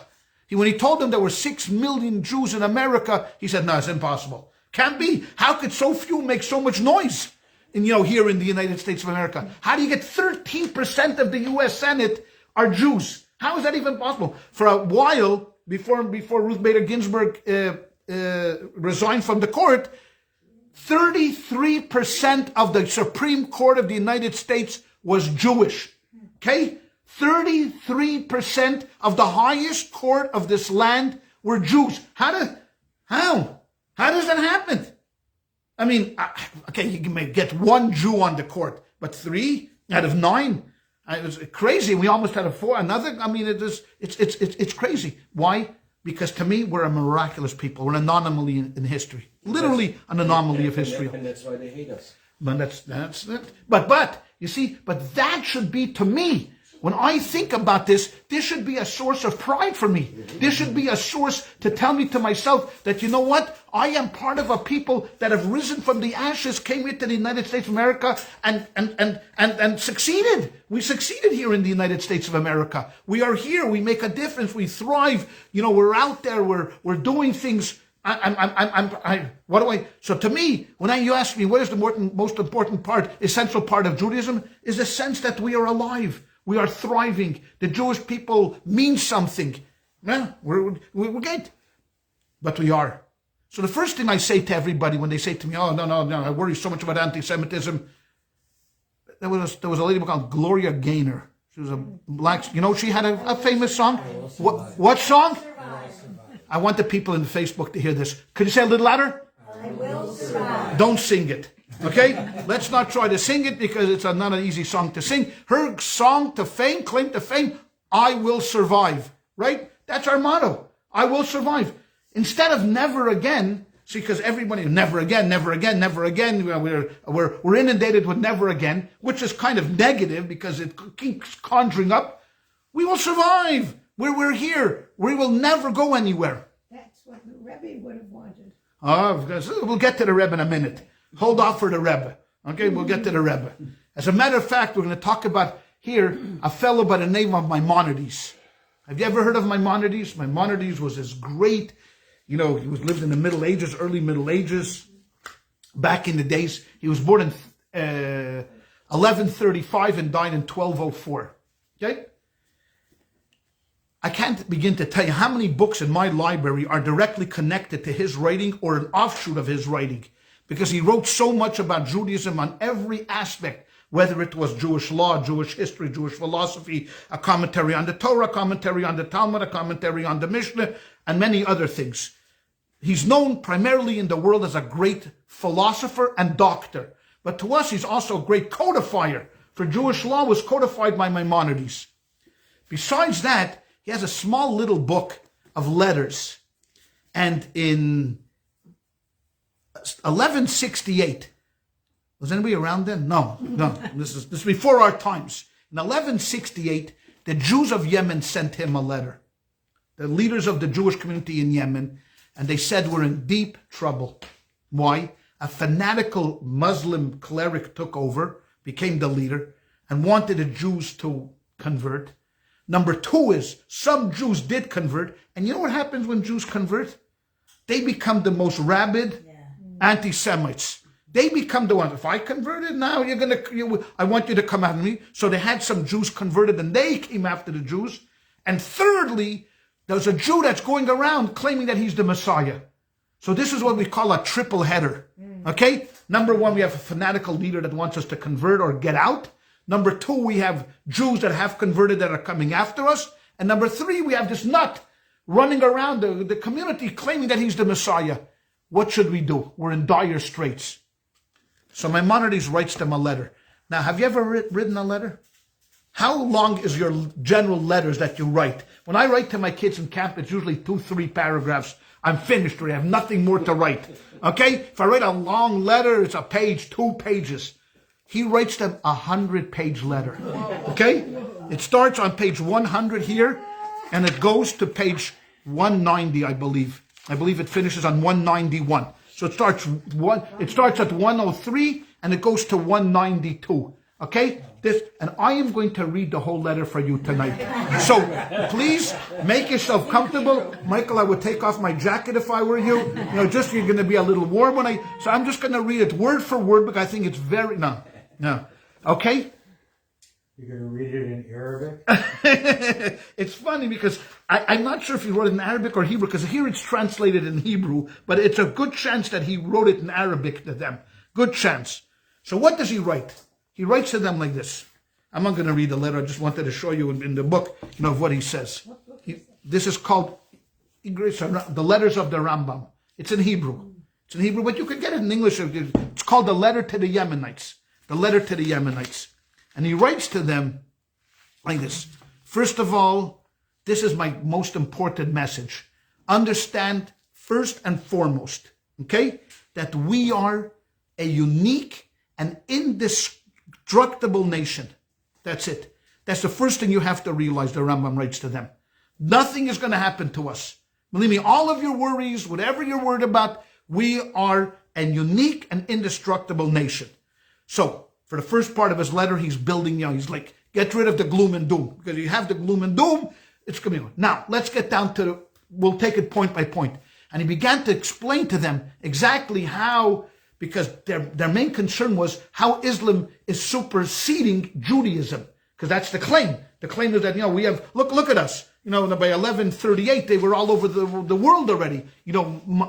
When he told them there were 6 million Jews in America, he said, no, it's impossible. Can't be. How could so few make so much noise here in the United States of America? How do you get 13% of the U.S. Senate are Jews? How is that even possible? For a while, before Ruth Bader Ginsburg resigned from the court, 33% of the Supreme Court of the United States was Jewish. Okay? 33% of the highest court of this land were Jews. How does that happen? I mean, okay, you may get one Jew on the court, but 3 out of 9. It was crazy. We almost had another. I mean, it's crazy. Why? Because to me, we're a miraculous people. We're an anomaly in history. Literally an anomaly of history. And that's why they hate us. But that's it. But you see, but that should be, to me, when I think about this should be a source of pride for me. This should be a source to tell me to myself that, you know what? I am part of a people that have risen from the ashes, came into the United States of America and succeeded. We succeeded here in the United States of America. We are here. We make a difference. We thrive. We're out there. We're doing things. So to me, when you ask me what is the most important part, essential part of Judaism, is the sense that we are alive. We are thriving. The Jewish people mean something. Yeah, we're good. But we are. So the first thing I say to everybody when they say to me, oh, no, I worry so much about anti-Semitism. There was a lady called Gloria Gaynor. She was a black, she had a famous song. What song? I want the people in Facebook to hear this. Could you say a little louder? I will survive. Don't sing it. Okay? Let's not try to sing it because it's not an easy song to sing. Her song to fame, claim to fame, I will survive. Right? That's our motto. I will survive. Instead of never again, See, because everybody, never again, never again, never again. We're inundated with never again, which is kind of negative because it keeps conjuring up. We will survive. We're here. We will never go anywhere. That's what the Rebbe would have wanted. We'll get to the Rebbe in a minute. Hold off for the Rebbe. Okay, we'll get to the Rebbe. As a matter of fact, we're going to talk about here a fellow by the name of Maimonides. Have you ever heard of Maimonides? Maimonides was this great, he lived in the Middle Ages, early Middle Ages. Back in the days, he was born in 1135 and died in 1204. Okay? I can't begin to tell you how many books in my library are directly connected to his writing or an offshoot of his writing, because he wrote so much about Judaism on every aspect, whether it was Jewish law, Jewish history, Jewish philosophy, a commentary on the Torah, a commentary on the Talmud, a commentary on the Mishnah, and many other things. He's known primarily in the world as a great philosopher and doctor, but to us he's also a great codifier, for Jewish law was codified by Maimonides. Besides that, he has a small little book of letters, and in 1168, was anybody around then? No. This is before our times. In 1168, the Jews of Yemen sent him a letter. The leaders of the Jewish community in Yemen, and they said we're in deep trouble. Why? A fanatical Muslim cleric took over, became the leader, and wanted the Jews to convert. Number two is, some Jews did convert, and you know what happens when Jews convert? They become the most rabid anti-Semites. They become the ones, if I converted, now I want you to come after me. So they had some Jews converted, and they came after the Jews. And thirdly, there's a Jew that's going around claiming that he's the Messiah. So this is what we call a triple header. Okay? Number one, we have a fanatical leader that wants us to convert or get out. Number two, we have Jews that have converted that are coming after us. And number three, we have this nut running around the community claiming that he's the Messiah. What should we do? We're in dire straits. So Maimonides writes them a letter. Now, have you ever written a letter? How long is your general letters that you write? When I write to my kids in camp, it's usually 2-3 paragraphs. I'm finished, or I have nothing more to write. Okay? If I write a long letter, it's a page, 2 pages. He writes them 100-page letter. Okay? It starts on page 100 here, and it goes to page 190, I believe. I believe it finishes on 191. So it starts at 103, and it goes to 192. Okay? And I am going to read the whole letter for you tonight. So please make yourself comfortable. Michael, I would take off my jacket if I were you. You're going to be a little warm so I'm just going to read it word for word, because I think it's very, no. Okay? You're going to read it in Arabic? It's funny because I'm not sure if he wrote it in Arabic or Hebrew, because here it's translated in Hebrew, but it's a good chance that he wrote it in Arabic to them. Good chance. So what does he write? He writes to them like this. I'm not going to read the letter. I just wanted to show you in the book, of what he says. This is called the Letters of the Rambam. It's in Hebrew. It's in Hebrew, but you can get it in English. It's called the Letter to the Yemenites. The Letter to the Yemenites. And he writes to them like this. First of all, this is my most important message. Understand first and foremost, okay, that we are a unique and indestructible nation. That's it. That's the first thing you have to realize, the Rambam writes to them. Nothing is going to happen to us. Believe me, all of your worries, whatever you're worried about, we are a unique and indestructible nation. So, for the first part of his letter, he's building, he's like, get rid of the gloom and doom. Because you have the gloom and doom, it's coming on. Now, let's get down to, we'll take it point by point. And he began to explain to them exactly how, because their main concern was how Islam is superseding Judaism. Because that's the claim. The claim is that, we have, look at us. By 1138, they were all over the world already,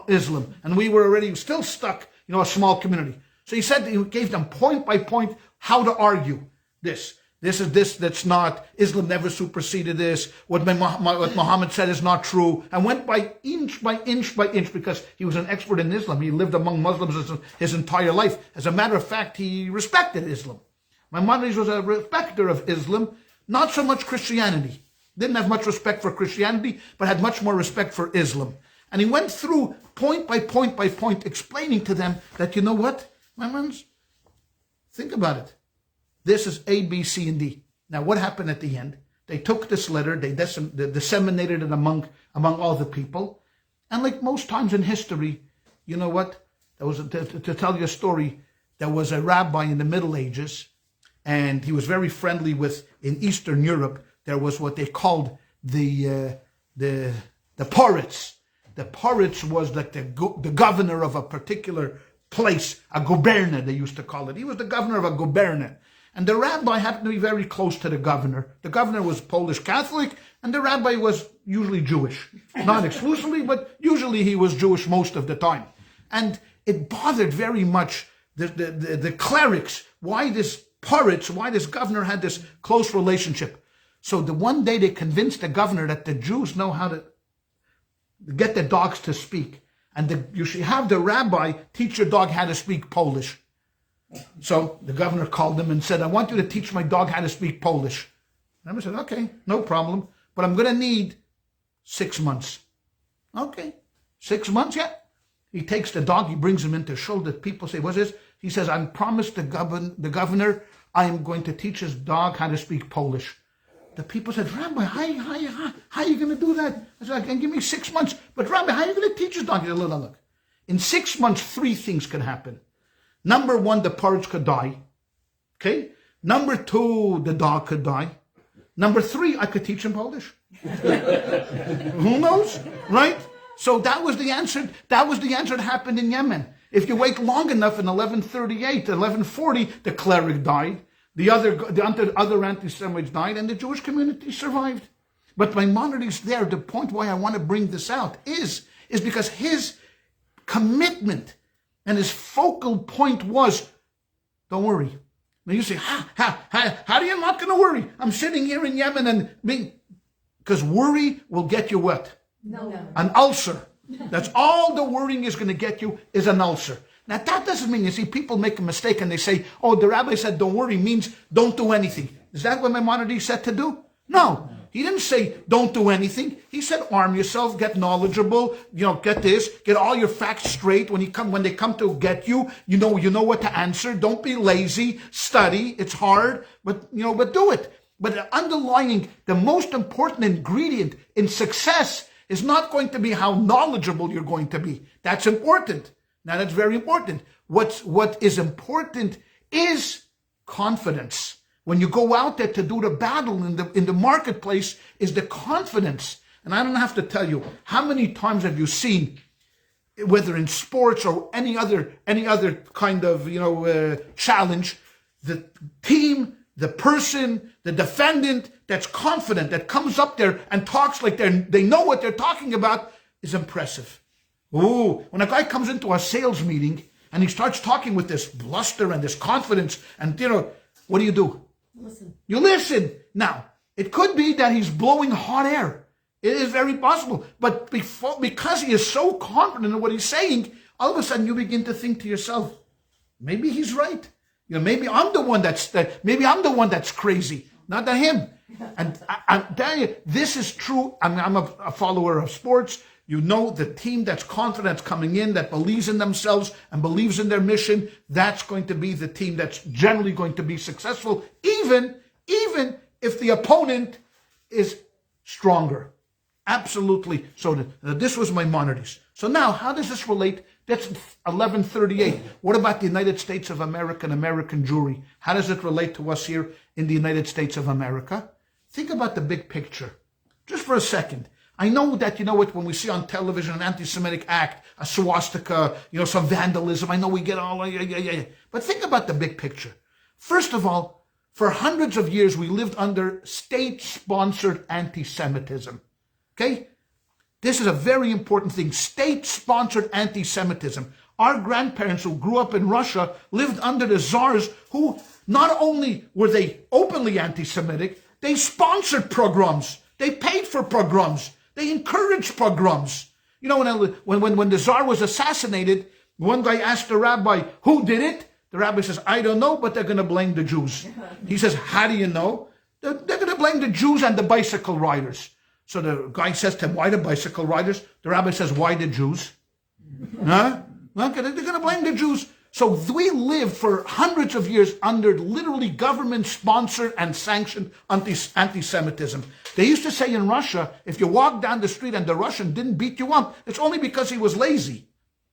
Islam. And we were already still stuck, a small community. So he said, he gave them point by point how to argue this. This is this, that's not, Islam never superseded this. What Muhammad said is not true. And went by inch, because he was an expert in Islam. He lived among Muslims his entire life. As a matter of fact, he respected Islam. Maimonides was a respecter of Islam, not so much Christianity. Didn't have much respect for Christianity, but had much more respect for Islam. And he went through point by point by point, explaining to them that, you know what, my friends, think about it. This is A, B, C, and D. Now, what happened at the end? They took this letter, they disseminated it among all the people. And like most times in history, you know what? There was to tell you a story, there was a rabbi in the Middle Ages, and he was very friendly with, in Eastern Europe, there was what they called the Poritz. The Poritz was like the governor of a particular place, a gubernia they used to call it. He was the governor of a gubernia. And the rabbi happened to be very close to the governor. The governor was Polish Catholic, and the rabbi was usually Jewish. Not exclusively, but usually he was Jewish most of the time. And it bothered very much the clerics, why this Poritz, why this governor had this close relationship. So the one day they convinced the governor that the Jews know how to get the dogs to speak. And you should have the rabbi teach your dog how to speak Polish. So the governor called him and said, I want you to teach my dog how to speak Polish. And I said, okay, no problem, but I'm going to need 6 months. Okay, 6 months, yeah. He takes the dog, he brings him into shul. The people say, what's this? He says, I promised the governor I am going to teach his dog how to speak Polish. The people said, Rabbi, how are you going to do that? I said, give me 6 months. But Rabbi, how are you going to teach his dog? He said, look. In 6 months, 3 things could happen. Number 1, the Poritz could die. Okay? Number 2, the dog could die. Number 3, I could teach him Polish. Who knows? Right? So that was the answer. That was the answer that happened in Yemen. If you wait long enough, in 1138, 1140, the cleric died. The other anti-Semites died, and the Jewish community survived. But Maimonides there, the point why I want to bring this out is because his commitment and his focal point was, don't worry. Now you say, how are you not going to worry? I'm sitting here in Yemen and because worry will get you what? No. An ulcer. That's all the worrying is going to get you is an ulcer. Now that doesn't mean, you see, people make a mistake and they say, oh, the rabbi said don't worry means don't do anything. Is that what Maimonides said to do? No. He didn't say don't do anything. He said arm yourself, get knowledgeable, get this, get all your facts straight. When they come to get you, you know what to answer. Don't be lazy, study. It's hard, but do it. But underlying the most important ingredient in success is not going to be how knowledgeable you're going to be. That's important. Now that's very important. What is important is confidence. When you go out there to do the battle in the marketplace, is the confidence. And I don't have to tell you, how many times have you seen, whether in sports or any other kind of challenge, the team, the person, the defendant that's confident, that comes up there and talks like they know what they're talking about, is impressive. Ooh, when a guy comes into a sales meeting and he starts talking with this bluster and this confidence, and what do? Listen. You listen. Now, it could be that he's blowing hot air. It is very possible. But because he is so confident in what he's saying, all of a sudden you begin to think to yourself, maybe he's right. Maybe I'm the one that's crazy, not him. And I'm telling you, this is true. I'm a follower of sports. The team that's confident, that's coming in, that believes in themselves and believes in their mission, that's going to be the team that's generally going to be successful, even if the opponent is stronger. Absolutely. So this was Maimonides. So now, how does this relate? That's 1138. What about the United States of America and American Jewry? How does it relate to us here in the United States of America? Think about the big picture. Just for a second. I know that, when we see on television an anti-Semitic act, a swastika, some vandalism, I know we get all, yeah. But think about the big picture. First of all, for hundreds of years, we lived under state-sponsored anti-Semitism. Okay? This is a very important thing. State-sponsored anti-Semitism. Our grandparents who grew up in Russia lived under the czars who not only were they openly anti-Semitic, they sponsored pogroms. They paid for pogroms. They encouraged pogroms. When the Tsar was assassinated, one guy asked the rabbi, who did it? The rabbi says, I don't know, but they're going to blame the Jews. He says, how do you know? They're going to blame the Jews and the bicycle riders. So the guy says to him, why the bicycle riders? The rabbi says, why the Jews? Huh? Okay, they're going to blame the Jews. So we lived for hundreds of years under literally government-sponsored and sanctioned anti-Semitism. They used to say in Russia, if you walk down the street and the Russian didn't beat you up, it's only because he was lazy.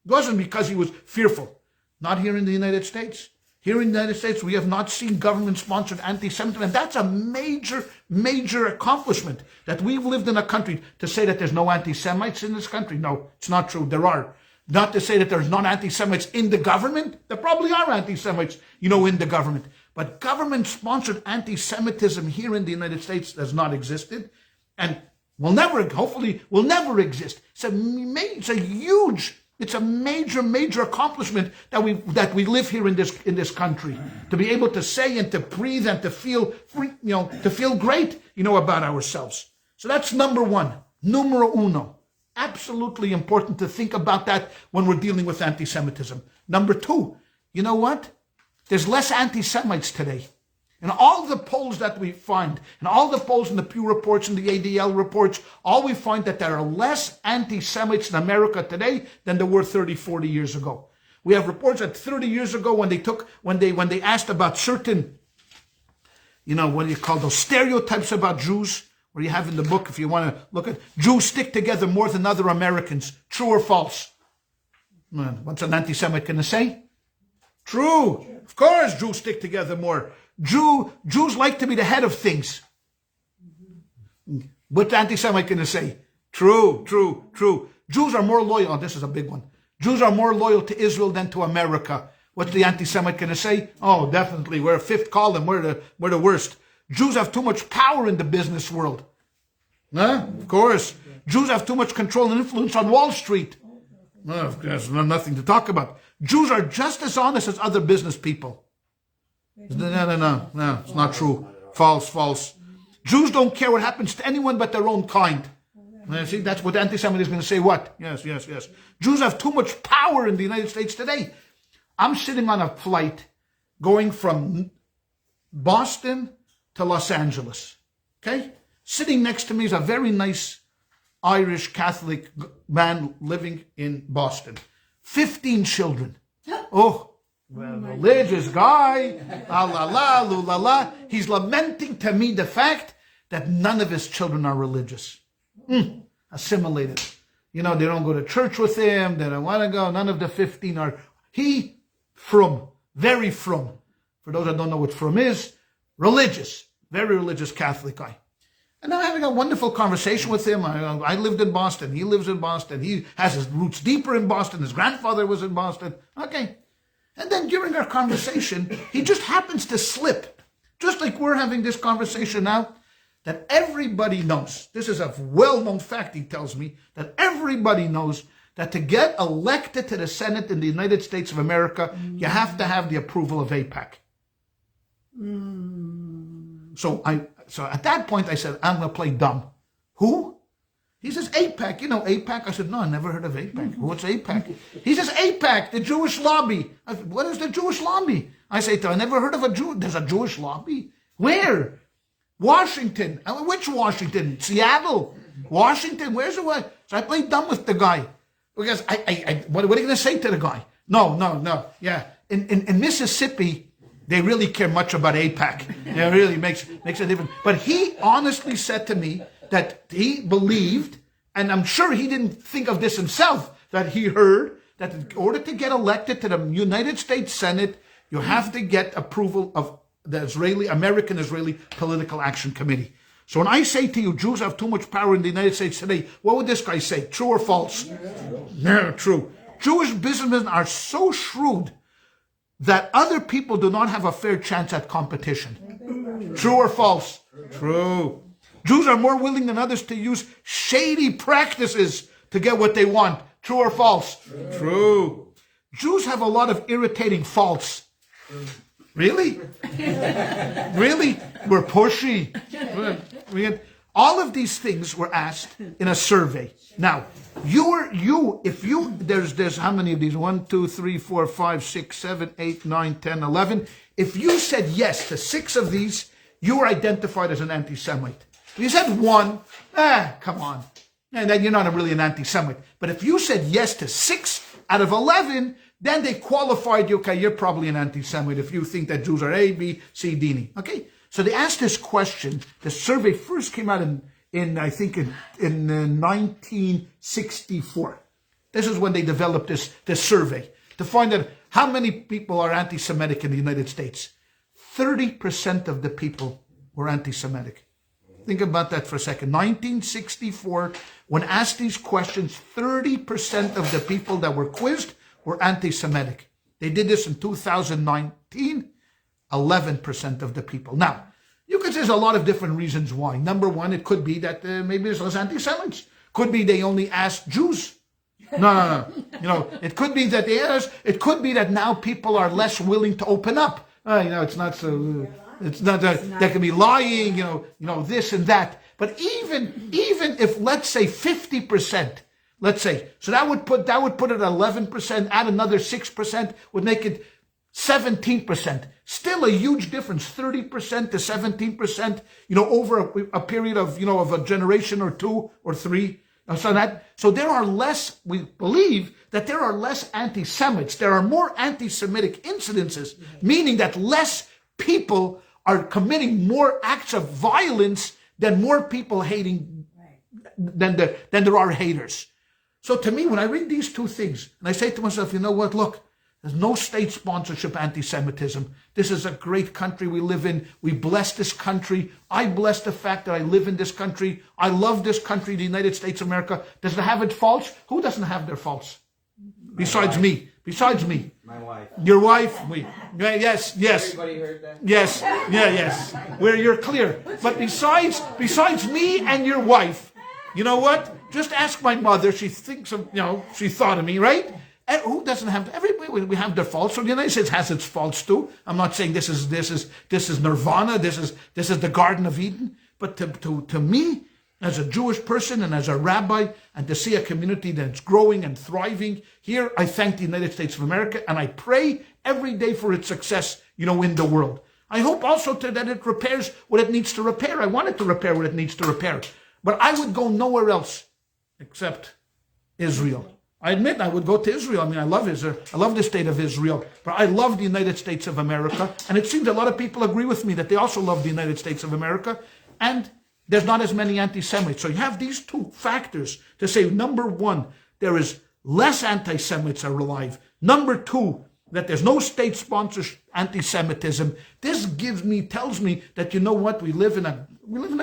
It wasn't because he was fearful. Not here in the United States. Here in the United States, we have not seen government-sponsored anti-Semitism. And that's a major, major accomplishment that we've lived in a country. To say that there's no anti-Semites in this country, no, it's not true. There are. Not to say that there's not anti-Semites in the government. There probably are anti-Semites, in the government. But government-sponsored anti-Semitism here in the United States has not existed. And hopefully will never exist. It's a major, major accomplishment that we live here in this country. To be able to say and to breathe and to feel free, to feel great, about ourselves. So that's number one. Numero uno. Absolutely important to think about that when we're dealing with anti-Semitism. Number two, you know what? There's less anti-Semites today. In all the polls that we find, in all the polls in the Pew reports and the ADL reports, all we find that there are less anti-Semites in America today than there were 30, 40 years ago. We have reports that 30 years ago when they asked about certain, what do you call those stereotypes about Jews, where you have in the book, if you want to look at, Jews stick together more than other Americans. True or false? What's an anti-Semite going to say? True. Of course Jews stick together more. Jews like to be the head of things. What's the anti-Semite going to say? True. Jews are more loyal. Oh, this is a big one. Jews are more loyal to Israel than to America. What's the anti-Semite going to say? Oh, definitely. We're a fifth column. We're the worst. Jews have too much power in the business world. Huh? Of course. Jews have too much control and influence on Wall Street. There's nothing to talk about. Jews are just as honest as other business people. No, it's not true. False. Jews don't care what happens to anyone but their own kind. See, that's what anti-Semitism is going to say. What? Yes. Jews have too much power in the United States today. I'm sitting on a flight going from Boston to Los Angeles. Okay? Sitting next to me is a very nice Irish Catholic man living in Boston. 15 children. Oh, well, religious guy. La la. He's lamenting to me the fact that none of his children are religious. Assimilated. They don't go to church with him. They don't want to go. None of the 15 are. Very frum. For those that don't know what frum is, religious. Very religious Catholic guy. And I'm having a wonderful conversation with him. I lived in Boston. He lives in Boston. He has his roots deeper in Boston. His grandfather was in Boston. Okay. And then during our conversation, he just happens to slip, just like we're having this conversation now, that everybody knows. This is a well-known fact, he tells me, that everybody knows that to get elected to the Senate in the United States of America, you have to have the approval of AIPAC. So at that point, I said, I'm going to play dumb. Who? He says, AIPAC. AIPAC? I said, no, I never heard of AIPAC. What's AIPAC? He says, AIPAC, the Jewish lobby. I said, what is the Jewish lobby? I say, I never heard of a Jew. There's a Jewish lobby? Where? Washington. Which Washington? Seattle? Washington? Where's the one? So I played dumb with the guy. Because what are you going to say to the guy? No. Yeah. In Mississippi, they really care much about AIPAC. It really makes a difference. But he honestly said to me that he believed, and I'm sure he didn't think of this himself, that he heard that in order to get elected to the United States Senate, you have to get approval of the American Israeli Political Action Committee. So when I say to you, Jews have too much power in the United States today, what would this guy say? True or false? No, true. Jewish businessmen are so shrewd that other people do not have a fair chance at competition. True or false? True. Jews are more willing than others to use shady practices to get what they want. True or false? True. Jews have a lot of irritating faults. Really? Really? We're pushy. All of these things were asked in a survey. Now, there's how many of these? 1, 2, 3, 4, 5, 6, 7, 8, 9, 10, 11. If you said yes to 6 of these, you were identified as an anti-Semite. If you said 1, come on. And then you're not really an anti-Semite. But if you said yes to 6 out of 11, then they qualified you. Okay, you're probably an anti-Semite if you think that Jews are A, B, C, D, and E. Okay, so they asked this question. The survey first came out in 1964. This is when they developed this survey to find out how many people are anti-Semitic in the United States. 30% of the people were anti-Semitic. Think about that for a second. 1964, when asked these questions, 30% of the people that were quizzed were anti-Semitic. They did this in 2019, 11% of the people. Now, you could say there's a lot of different reasons why. Number one, it could be that maybe there's less anti-Semites. Could be they only asked Jews. No. It could be that they asked. It could be that now people are less willing to open up. It's not so... It's not that there can be lying, this and that. But even if, let's say, 50%, let's say, so that would put it at 11%, add another 6%, would make it 17%. Still a huge difference, 30% to 17%, over a period of, of a generation or 2 or 3. So there are less, we believe that there are less anti-Semites. There are more anti-Semitic incidences, meaning that less people are committing more acts of violence than more people hating than there are haters. So to me, when I read these two things, and I say to myself, you know what, look, there's no state sponsorship anti-Semitism. This is a great country we live in. We bless this country. I bless the fact that I live in this country. I love this country, the United States of America. Does it have its faults? Who doesn't have their faults? Besides me. My wife. Your wife? Yes. Everybody heard that? Yes. Where you're clear. But besides me and your wife, you know what? Just ask my mother. She thinks of, she thought of me, right? And who doesn't have? Everybody, we have their faults. So the United States has its faults too. I'm not saying this is nirvana. This is the Garden of Eden. But to me, as a Jewish person and as a rabbi, and to see a community that's growing and thriving here, I thank the United States of America, and I pray every day for its success, in the world. I hope also that it repairs what it needs to repair. I want it to repair what it needs to repair. But I would go nowhere else except Israel. I admit I would go to Israel. I mean, I love Israel. I love the state of Israel. But I love the United States of America. And it seems a lot of people agree with me that they also love the United States of America. And there's not as many anti-Semites. So you have these two factors to say, number one, there is less anti-Semites are alive. Number two, that there's no state-sponsored anti-Semitism. This tells me that, you know what, we live in a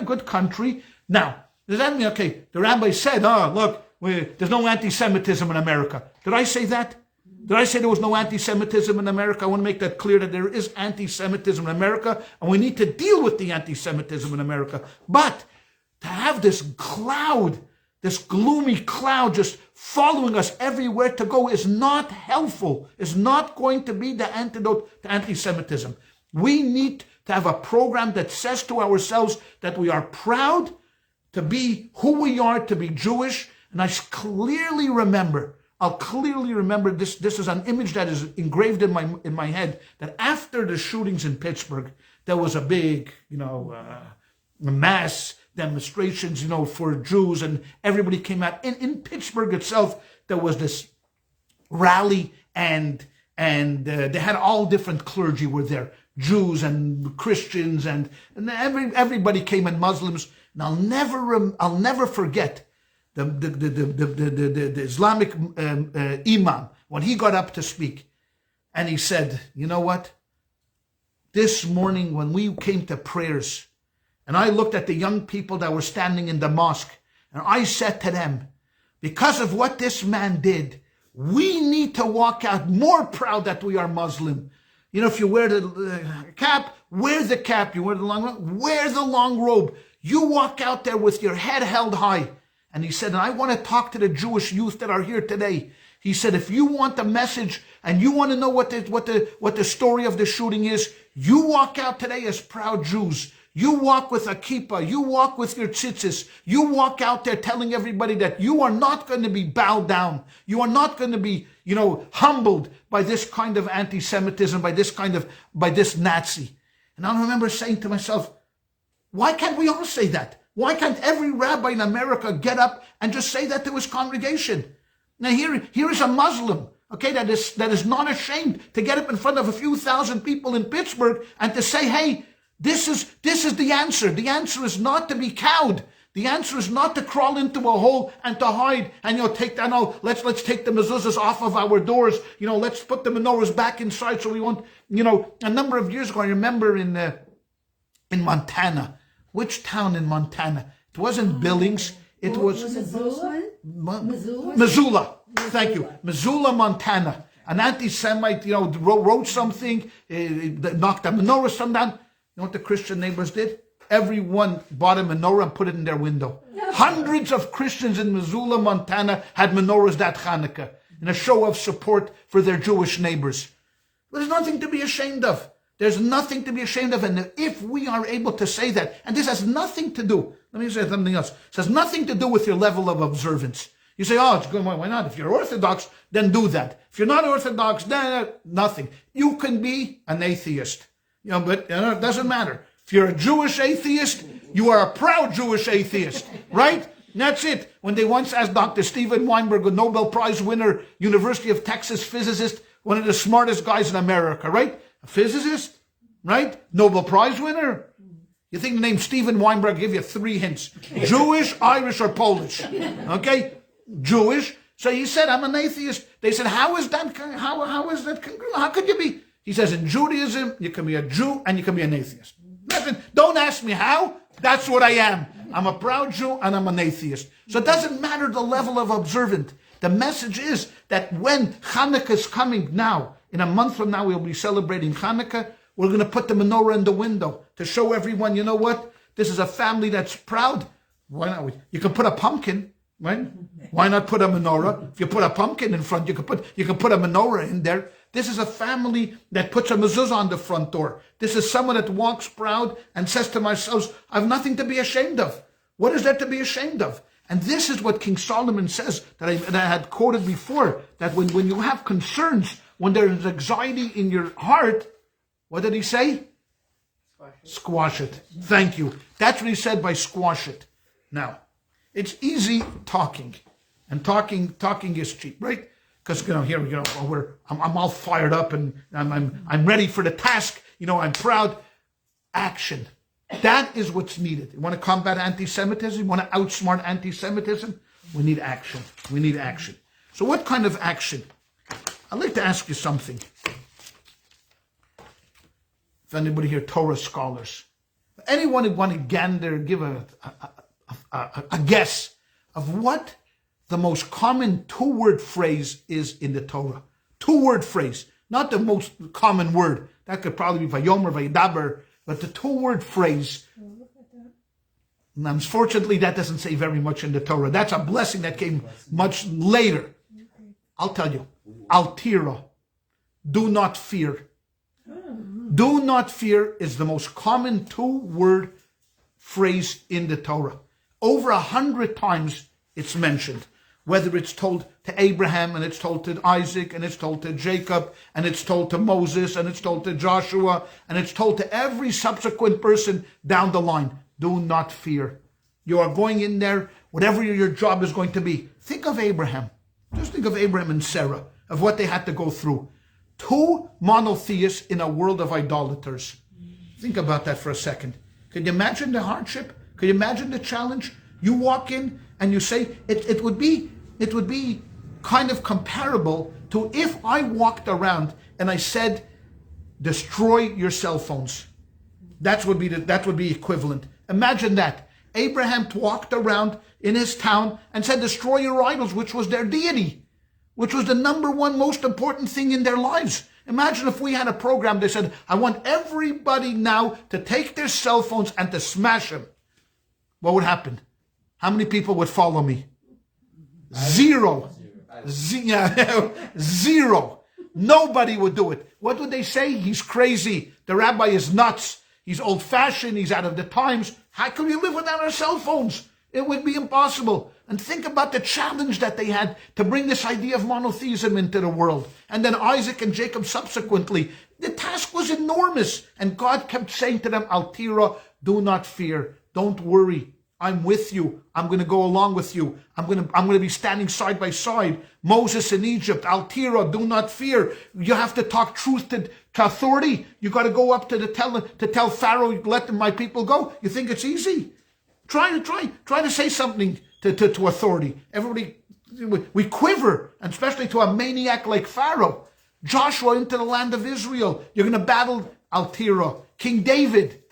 good country. Now, does that mean, okay, the rabbi said, look, there's no anti-Semitism in America. Did I say that? Did I say there was no anti-Semitism in America? I want to make that clear that there is anti-Semitism in America, and we need to deal with the anti-Semitism in America. But to have this cloud, this gloomy cloud just following us everywhere to go is not helpful. It's not going to be the antidote to anti-Semitism. We need to have a program that says to ourselves that we are proud to be who we are, to be Jewish. And I'll clearly remember this. This is an image that is engraved in my head, that after the shootings in Pittsburgh, there was a big, mass demonstrations, for Jews, and everybody came out. In Pittsburgh itself, there was this rally, and they had all different clergy were there, Jews and Christians, and everybody came, and Muslims. And I'll never forget the Islamic imam when he got up to speak, and he said, you know what? This morning when we came to prayers, and I looked at the young people that were standing in the mosque, and I said to them, because of what this man did, we need to walk out more proud that we are Muslim. If you wear the cap, wear the cap. You wear the long robe, wear the long robe. You walk out there with your head held high. And he said, and I want to talk to the Jewish youth that are here today. He said, if you want the message and you want to know what the story of the shooting is, you walk out today as proud Jews. You walk with a kippah. You walk with your tzitzis. You walk out there telling everybody that you are not going to be bowed down. You are not going to be, humbled by this kind of anti-Semitism, by this Nazi. And I remember saying to myself, why can't we all say that? Why can't every rabbi in America get up and just say that to his congregation? Now here is a Muslim, okay, that is not ashamed to get up in front of a few thousand people in Pittsburgh and to say, hey, this is the answer. The answer is not to be cowed. The answer is not to crawl into a hole and to hide and, take that, let's take the mezuzahs off of our doors. Let's put the menorahs back inside so we won't, a number of years ago, I remember in Montana. Which town in Montana? It wasn't Billings. It was Missoula. Thank you. Missoula, Montana. An anti-Semite, wrote something, knocked the menorah down. You know what the Christian neighbors did? Everyone bought a menorah and put it in their window. Hundreds of Christians in Missoula, Montana had menorahs that Hanukkah in a show of support for their Jewish neighbors. There's nothing to be ashamed of. There's nothing to be ashamed of. And if we are able to say that, and this has nothing to do, let me say something else. It has nothing to do with your level of observance. You say, it's good, why not? If you're Orthodox, then do that. If you're not Orthodox, then nothing. You can be an atheist. But it doesn't matter. If you're a Jewish atheist, you are a proud Jewish atheist, right? And that's it. When they once asked Dr. Steven Weinberg, a Nobel Prize winner, University of Texas physicist, one of the smartest guys in America, right? A physicist, right? Nobel Prize winner. You think the name Steven Weinberg give you 3 hints. Jewish, Irish, or Polish. Okay? Jewish. So he said, I'm an atheist. They said, how is that congruent? How could you be? He says, in Judaism, you can be a Jew and you can be an atheist. Don't ask me how. That's what I am. I'm a proud Jew and I'm an atheist. So it doesn't matter the level of observant. The message is that when Hanukkah is coming now, in a month from now, we'll be celebrating Hanukkah. We're going to put the menorah in the window to show everyone, you know what? This is a family that's proud. Why not? You can put a pumpkin, right? Why not put a menorah? If you put a pumpkin in front, you can put a menorah in there. This is a family that puts a mezuzah on the front door. This is someone that walks proud and says to themselves, I have nothing to be ashamed of. What is there to be ashamed of? And this is what King Solomon says that I had quoted before, that when you have concerns, when there is anxiety in your heart, what did he say? Squash it. Thank you. That's what he said by squash it. Now, it's easy talking, and talking is cheap, right? Because here we go. I'm all fired up, and I'm ready for the task. I'm proud. Action. That is what's needed. You want to combat anti-Semitism? You want to outsmart anti-Semitism? We need action. We need action. So what kind of action? I'd like to ask you something. If anybody here, Torah scholars, anyone who want to gander, give a guess of what the most common 2-word phrase is in the Torah. 2-word phrase, not the most common word. That could probably be Vayomer, Vayidaber, but the 2-word phrase. And unfortunately, that doesn't say very much in the Torah. That's a blessing that came much later. I'll tell you. Altira. Do not fear. Do not fear is the most common 2-word phrase in the Torah. Over 100 times it's mentioned. Whether it's told to Abraham, and it's told to Isaac, and it's told to Jacob, and it's told to Moses, and it's told to Joshua, and it's told to every subsequent person down the line. Do not fear. You are going in there, whatever your job is going to be. Think of Abraham. Just think of Abraham and Sarah, of what they had to go through. 2 monotheists in a world of idolaters. Think about that for a second. Can you imagine the hardship? Can you imagine the challenge? You walk in and you say, it would be kind of comparable to if I walked around and I said, destroy your cell phones. That would be equivalent. Imagine that. Abraham walked around in his town and said, destroy your idols, which was their deity, which was the number one most important thing in their lives. Imagine if we had a program that said, I want everybody now to take their cell phones and to smash them. What would happen? How many people would follow me? Zero. Zero. Nobody would do it. What would they say? He's crazy. The rabbi is nuts. He's old-fashioned. He's out of the times. How can we live without our cell phones? It would be impossible. And think about the challenge that they had to bring this idea of monotheism into the world. And then Isaac and Jacob subsequently. The task was enormous. And God kept saying to them, Altira, do not fear. Don't worry. I'm with you. I'm going to go along with you. I'm going to be standing side by side. Moses in Egypt, Al Tira, do not fear. You have to talk truth to authority. You got to go up to tell Pharaoh, let my people go. You think it's easy? Try to say something to authority. Everybody, we quiver, and especially to a maniac like Pharaoh. Joshua into the land of Israel. You're going to battle Al Tira. King David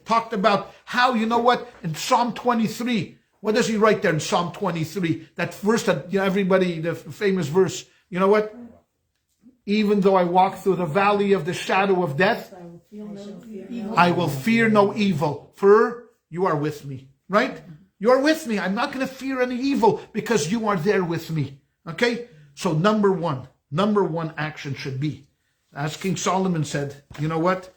talked about how, you know what, in Psalm 23, what does he write there in Psalm 23? That verse that, everybody, the famous verse, you know what? Even though I walk through the valley of the shadow of death, I will fear no evil, for you are with me, right? You are with me. I'm not going to fear any evil because you are there with me, okay? So number one action should be, as King Solomon said, you know what?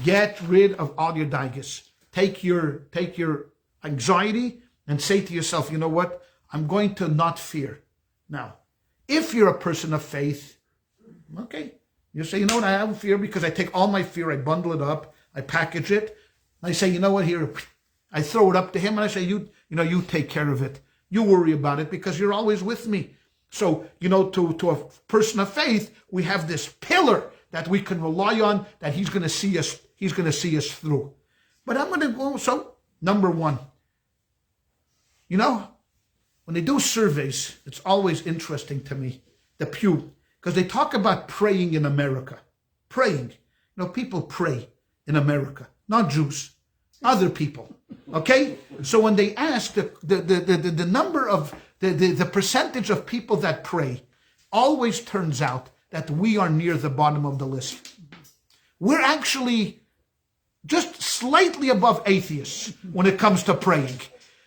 Get rid of all your daigas. Take your anxiety and say to yourself, you know what? I'm going to not fear. Now, if you're a person of faith, okay, you say, you know what? I have fear because I take all my fear, I bundle it up, I package it, I say, you know what? Here, I throw it up to him and I say, you take care of it. You worry about it because you're always with me. So, to a person of faith, we have this pillar that we can rely on, that he's going to see us through. But I'm going to go, so, number one, when they do surveys, it's always interesting to me, the Pew, because they talk about praying in America. Praying. People pray in America, not Jews, other people. Okay? So when they ask the number of, the percentage of people that pray, always turns out that we are near the bottom of the list. We're actually just slightly above atheists when it comes to praying.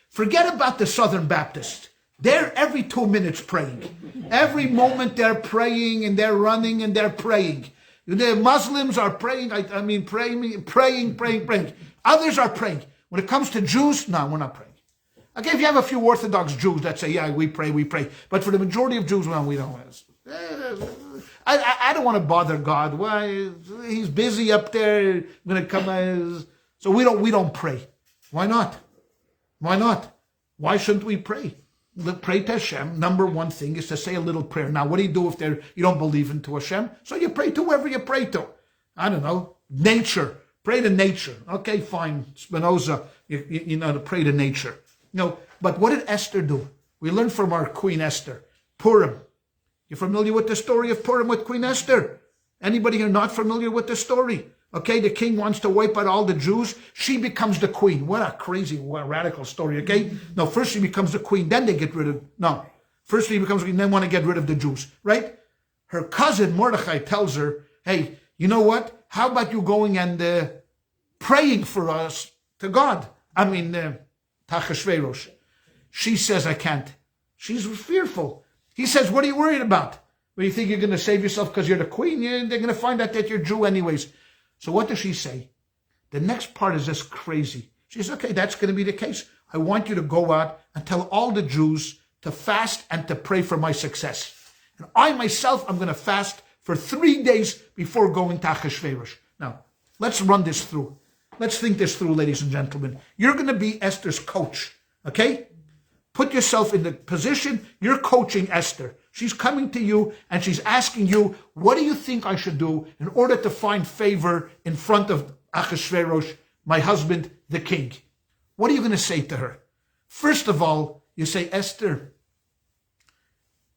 Forget about the Southern Baptists. They're every 2 minutes praying. Every moment they're praying and they're running and they're praying. The Muslims are praying, praying. Others are praying. When it comes to Jews, no, we're not praying. Okay, if you have a few Orthodox Jews that say, yeah, we pray. But for the majority of Jews, well, we don't. I don't want to bother God. Why? He's busy up there. I'm going to come. So we don't pray. Why not? Why not? Why shouldn't we pray? Pray to Hashem. Number one thing is to say a little prayer. Now, what do you do if you don't believe into Hashem? So you pray to whoever you pray to. I don't know. Nature. Pray to nature. Okay, fine. Spinoza, to pray to nature. But what did Esther do? We learned from our Queen Esther. Purim. You familiar with the story of Purim with Queen Esther? Anybody here not familiar with the story? Okay, the king wants to wipe out all the Jews. She becomes the queen. What a crazy, radical story, okay? No, first she becomes the queen, then they get rid of... No, first she becomes queen, then want to get rid of the Jews, right? Her cousin Mordechai tells her, hey, you know what? How about you going and praying for us to God? Tachashverosh. She says, I can't. She's fearful. He says, what are you worried about? Well, you think you're going to save yourself because you're the queen? They're going to find out that you're Jew anyways. So what does she say? The next part is just crazy. She says, okay, that's going to be the case. I want you to go out and tell all the Jews to fast and to pray for my success. And I myself, I'm going to fast for 3 days before going to Achashverosh. Now, let's run this through. Let's think this through, ladies and gentlemen. You're going to be Esther's coach, okay? Put yourself in the position, you're coaching Esther. She's coming to you and she's asking you, what do you think I should do in order to find favor in front of Achashverosh, my husband, the king? What are you going to say to her? First of all, you say, Esther,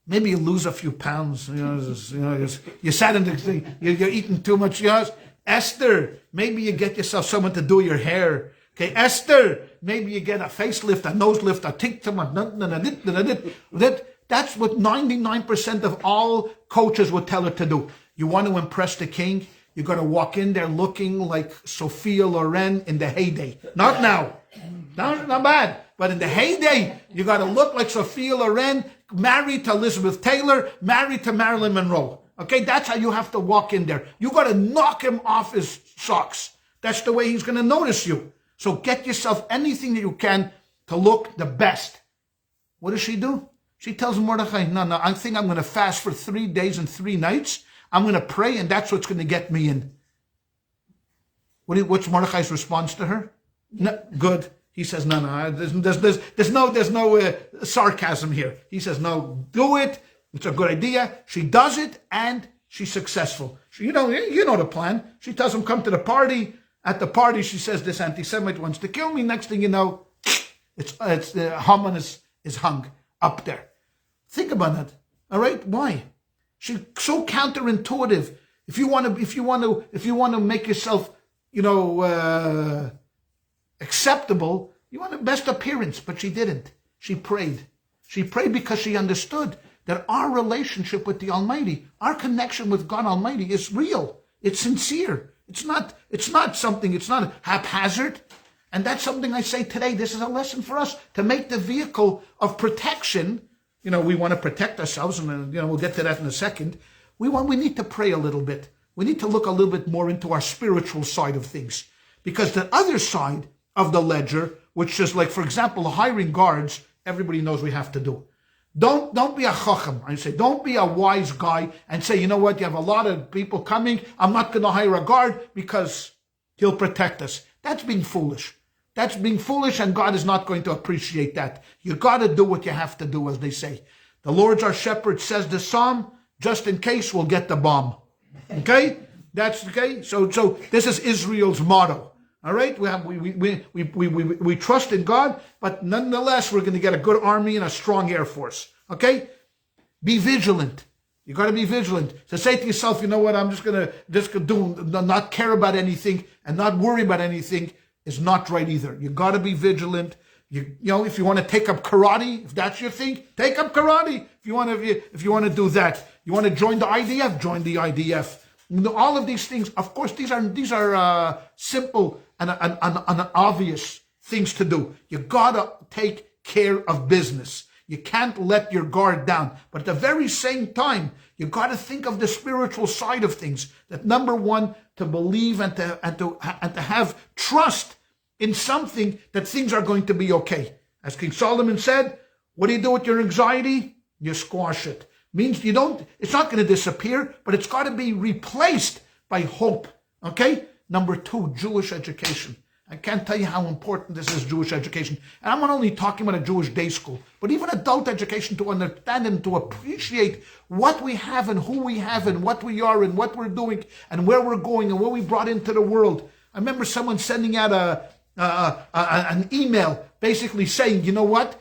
maybe you lose a few pounds. You sat in the thing, you're eating too much. Esther, maybe you get yourself someone to do your hair. Okay, Esther, maybe you get a facelift, a nose lift, a tinctum, that's what 99% of all coaches would tell her to do. You want to impress the king? You got to walk in there looking like Sophia Loren in the heyday. Not now. Not bad. But in the heyday, you got to look like Sophia Loren, married to Elizabeth Taylor, married to Marilyn Monroe. Okay, that's how you have to walk in there. You got to knock him off his socks. That's the way he's going to notice you. So get yourself anything that you can to look the best. What does she do? She tells Mordechai, no, I think I'm going to fast for 3 days and 3 nights. I'm going to pray, and that's what's going to get me in. What's Mordechai's response to her? No, good. He says, no, there's no sarcasm here. He says, no, do it. It's a good idea. She does it, and she's successful. You know the plan. She tells him, come to the party. At the party, she says, this anti-Semite wants to kill me. Next thing you know, Haman is hung up there. Think about that. All right, why? She's so counterintuitive. If you want to make yourself, acceptable, you want the best appearance, but she didn't. She prayed. She prayed because she understood that our relationship with the Almighty, our connection with God Almighty is real. It's sincere. It's not haphazard. And that's something I say today. This is a lesson for us to make the vehicle of protection. We want to protect ourselves, and we'll get to that in a second. We need to pray a little bit. We need to look a little bit more into our spiritual side of things. Because the other side of the ledger, which is like, for example, hiring guards, everybody knows we have to do. Don't be a chacham. I say, don't be a wise guy and say, you know what, you have a lot of people coming. I'm not going to hire a guard because he'll protect us. That's being foolish. That's being foolish, and God is not going to appreciate that. You got to do what you have to do, as they say. The Lord's our shepherd, says the psalm. Just in case, we'll get the bomb. Okay? That's okay. So this is Israel's motto. All right? We trust in God, but nonetheless, we're going to get a good army and a strong air force. Okay? Be vigilant. You got to be vigilant. So say to yourself, you know what? I'm just going to not care about anything and not worry about anything is not right either. You got to be vigilant. If you want to take up karate, if that's your thing, take up karate. If you want to do that, you want to join the IDF, join the IDF. All of these things, of course, these are simple and obvious things to do. You gotta take care of business. You can't let your guard down. But at the very same time, you gotta think of the spiritual side of things. That number one, to believe and to have trust in something that things are going to be okay. As King Solomon said, what do you do with your anxiety? You squash it. Means it's not going to disappear, but it's got to be replaced by hope. Okay? Number two, Jewish education. I can't tell you how important this is, Jewish education. And I'm not only talking about a Jewish day school, but even adult education, to understand and to appreciate what we have and who we have and what we are and what we're doing and where we're going and what we brought into the world. I remember someone sending out an email basically saying, you know what?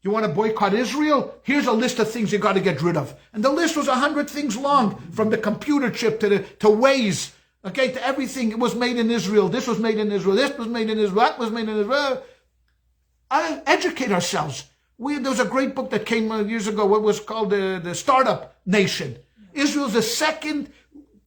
You want to boycott Israel? Here's a list of things you got to get rid of. And the list was 100 things long, from the computer chip to Weiss, okay, to everything. It was made in Israel. This was made in Israel. This was made in Israel. That was made in Israel. Educate ourselves. There was a great book that came years ago. What was called the Startup Nation. Israel's the second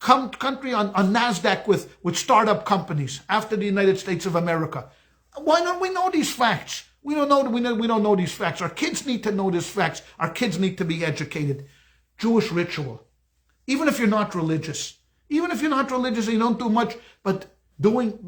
country on NASDAQ with startup companies after the United States of America. Why don't we know these facts? We don't know these facts. Our kids need to know these facts. Our kids need to be educated. Jewish ritual. Even if you're not religious. Even if you're not religious and you don't do much, but doing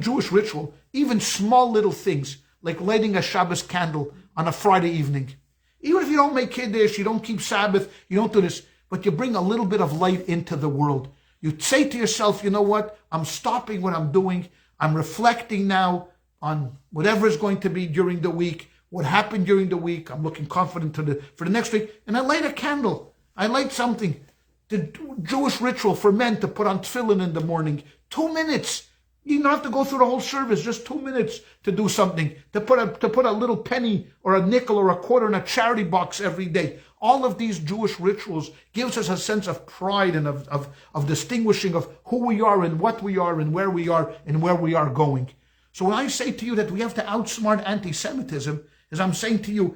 Jewish ritual, even small little things, like lighting a Shabbos candle on a Friday evening. Even if you don't make Kiddush, you don't keep Sabbath, you don't do this, but you bring a little bit of light into the world. You say to yourself, you know what? I'm stopping what I'm doing. I'm reflecting now on whatever is going to be during the week, what happened during the week. I'm looking confident for the next week. And I light a candle. I light something. The Jewish ritual for men to put on tefillin in the morning. 2 minutes. You don't have to go through the whole service. Just 2 minutes to do something. To put a little penny or a nickel or a quarter in a charity box every day. All of these Jewish rituals gives us a sense of pride and of distinguishing of who we are and what we are and where we are going. So when I say to you that we have to outsmart anti-Semitism, is I'm saying to you,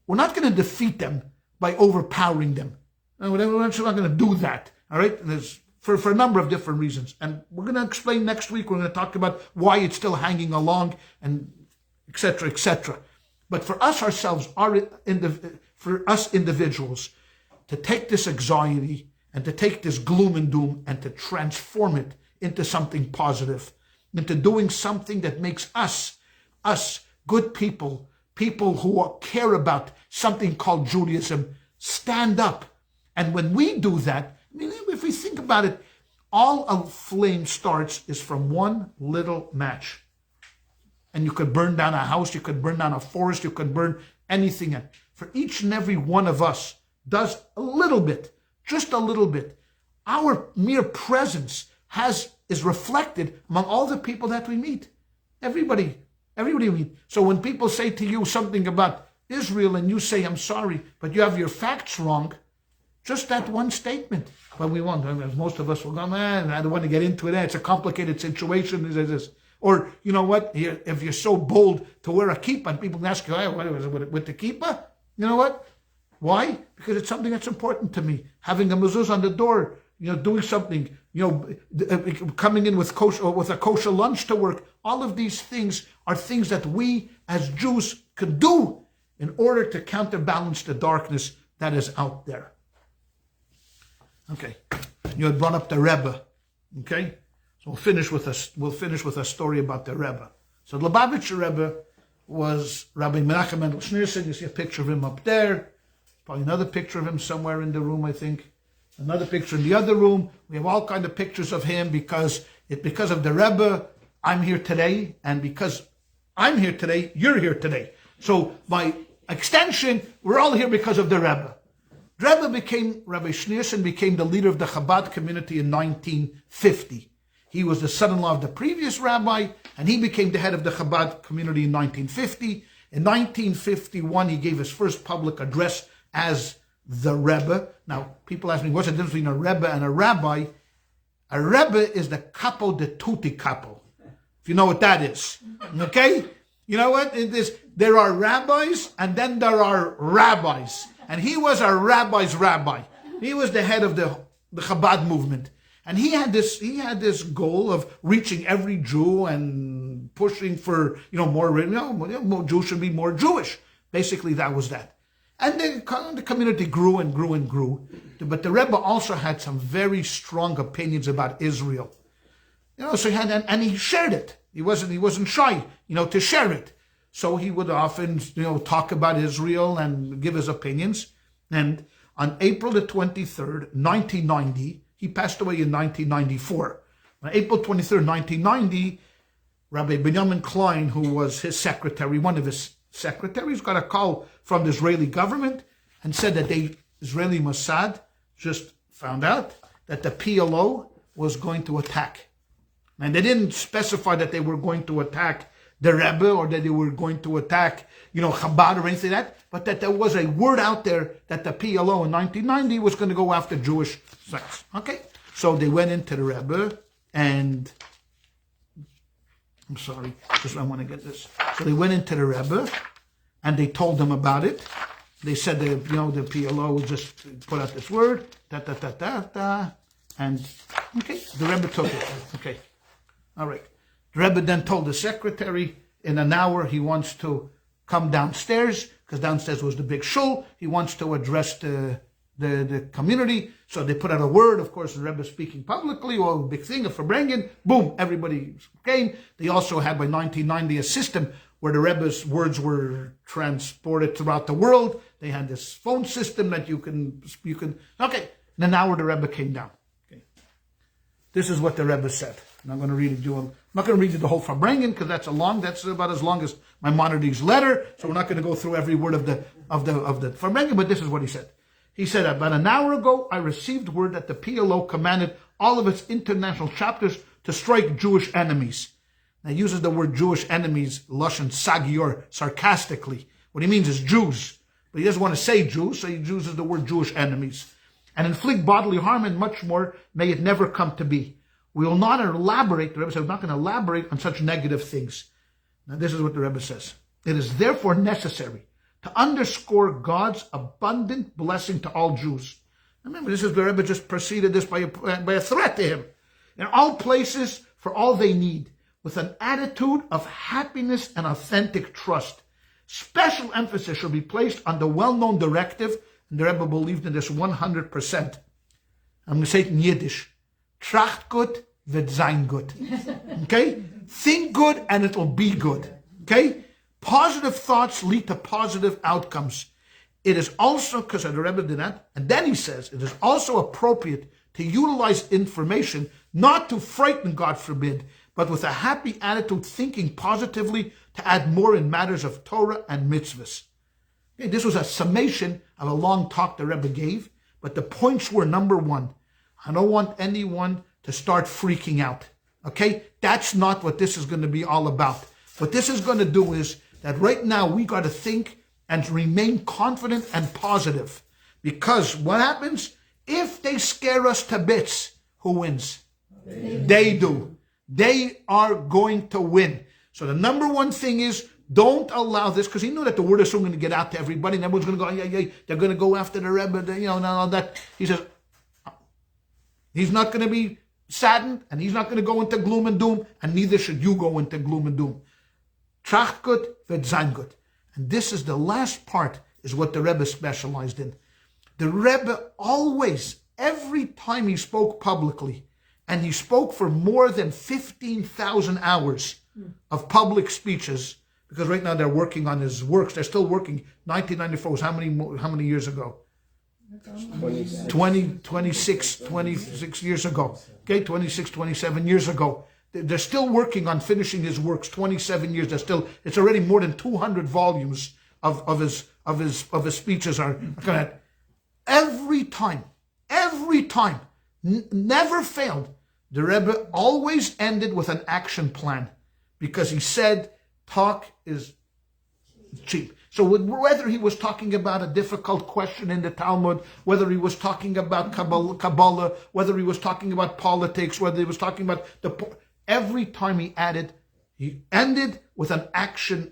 we're not going to defeat them by overpowering them. We're actually not going to do that. All right? There's for a number of different reasons. And we're going to explain next week. We're going to talk about why it's still hanging along and et cetera, et cetera. But for us ourselves, for us individuals, to take this anxiety and to take this gloom and doom and to transform it into something positive, into doing something that makes us good people who care about something called Judaism, stand up. And when we do that, I mean, if we think about it, all a flame starts is from one little match. and you could burn down a house, you could burn down a forest, you could burn anything. And for each and every one of us does a little bit, just a little bit. Our mere presence is reflected among all the people that we meet. Everybody we meet. So when people say to you something about Israel and you say, I'm sorry, but you have your facts wrong, just that one statement. But we won't. Most of us will go, man, I don't want to get into it. It's a complicated situation. Or, you know what, if you're so bold to wear a kippah, and people ask you, hey, what is it with the kippah? You know what? Why? Because it's something that's important to me. Having a mezuzah on the door, doing something, coming in with a kosher lunch to work. All of these things are things that we as Jews could do in order to counterbalance the darkness that is out there. Okay, you had brought up the Rebbe. Okay, so we'll finish with a story about the Rebbe. So the Lubavitcher Rebbe was Rabbi Menachem Mendel Schneerson. You see a picture of him up there. Probably another picture of him somewhere in the room, I think. Another picture in the other room. We have all kinds of pictures of him because of the Rebbe, I'm here today, and because I'm here today, you're here today. So by extension, we're all here because of the Rebbe. Rabbi Schneerson became the leader of the Chabad community in 1950. He was the son-in-law of the previous rabbi, and he became the head of the Chabad community in 1950. In 1951, he gave his first public address as the Rebbe. Now, people ask me, what's the difference between a Rebbe and a rabbi? A Rebbe is the capo de tutti capo, if you know what that is. Okay? You know what? There are rabbis, and then there are rabbis. And he was a rabbi's rabbi. He was the head of the Chabad movement. And he had this goal of reaching every Jew and pushing for, more Jews should be more Jewish. Basically, that was that. And the community grew and grew and grew. But the Rebbe also had some very strong opinions about Israel. So he shared it. He wasn't shy, to share it. So he would often, talk about Israel and give his opinions. And on April the 23rd, 1990, he passed away in 1994. On April 23rd, 1990, Rabbi Benjamin Klein, who was his secretary, one of his secretaries, got a call from the Israeli government and said that the Israeli Mossad just found out that the PLO was going to attack. And they didn't specify that they were going to attack the Rebbe or that they were going to attack, Chabad or anything like that, but that there was a word out there that the PLO in 1990 was going to go after Jewish sects. Okay, so they went into the Rebbe and, I'm sorry, I want to get this. So they went into the Rebbe and they told them about it. They said that, the PLO just put out this word, and, okay, the Rebbe took it. Okay, all right. The Rebbe then told the secretary in an hour he wants to come downstairs, because downstairs was the big shul. He wants to address the community. So they put out a word. Of course, the Rebbe speaking publicly, or a big thing of Farbrengen. Boom, everybody came. They also had, by 1990, a system where the Rebbe's words were transported throughout the world. They had this phone system that you can, okay. In an hour, the Rebbe came down. Okay. This is what the Rebbe said. And I'm going to read it to him. I'm not going to read you the whole Farbrengen because that's about as long as Maimonides' letter. So we're not going to go through every word of the Farbrengen, but this is what he said. He said, about an hour ago, I received word that the PLO commanded all of its international chapters to strike Jewish enemies. Now he uses the word Jewish enemies, Lashon Sagior, sarcastically. What he means is Jews. But he doesn't want to say Jews, so he uses the word Jewish enemies. And inflict bodily harm and much more, may it never come to be. We will not elaborate, the Rebbe said, we're not going to elaborate on such negative things. Now this is what the Rebbe says. It is therefore necessary to underscore God's abundant blessing to all Jews. Remember, this is the Rebbe just preceded this by a threat to him. In all places, for all they need, with an attitude of happiness and authentic trust. Special emphasis should be placed on the well-known directive, and the Rebbe believed in this 100%. I'm going to say it in Yiddish. Tracht gut, wird sein gut. Okay? Think good and it will be good. Okay? Positive thoughts lead to positive outcomes. It is also, because the Rebbe did that, and then he says, it is also appropriate to utilize information not to frighten, God forbid, but with a happy attitude, thinking positively to add more in matters of Torah and mitzvahs. Okay, this was a summation of a long talk the Rebbe gave, but the points were: number one, I don't want anyone to start freaking out. Okay, that's not what this is going to be all about. What this is going to do is that right now we got to think and remain confident and positive. Because what happens? If they scare us to bits, who wins? They do. They are going to win. So the number one thing is, don't allow this, because he knew that the word is soon going to get out to everybody, and everyone's going to go, yeah, they're going to go after the Rebbe, and all that. He says, he's not going to be saddened, and he's not going to go into gloom and doom, and neither should you go into gloom and doom. Tracht gut, wird sein gut. And this is the last part, is what the Rebbe specialized in. The Rebbe always, every time he spoke publicly, and he spoke for more than 15,000 hours of public speeches, because right now they're working on his works. They're still working. 1994 was how many years ago? 26 years ago. Okay, 26, 27 years ago. They're still working on finishing his works. 27 years. It's already more than 200 volumes of his speeches are coming out. Every time, never failed. The Rebbe always ended with an action plan, because he said talk is cheap. So whether he was talking about a difficult question in the Talmud, whether he was talking about Kabbalah, whether he was talking about politics, whether he was talking about every time he ended with an action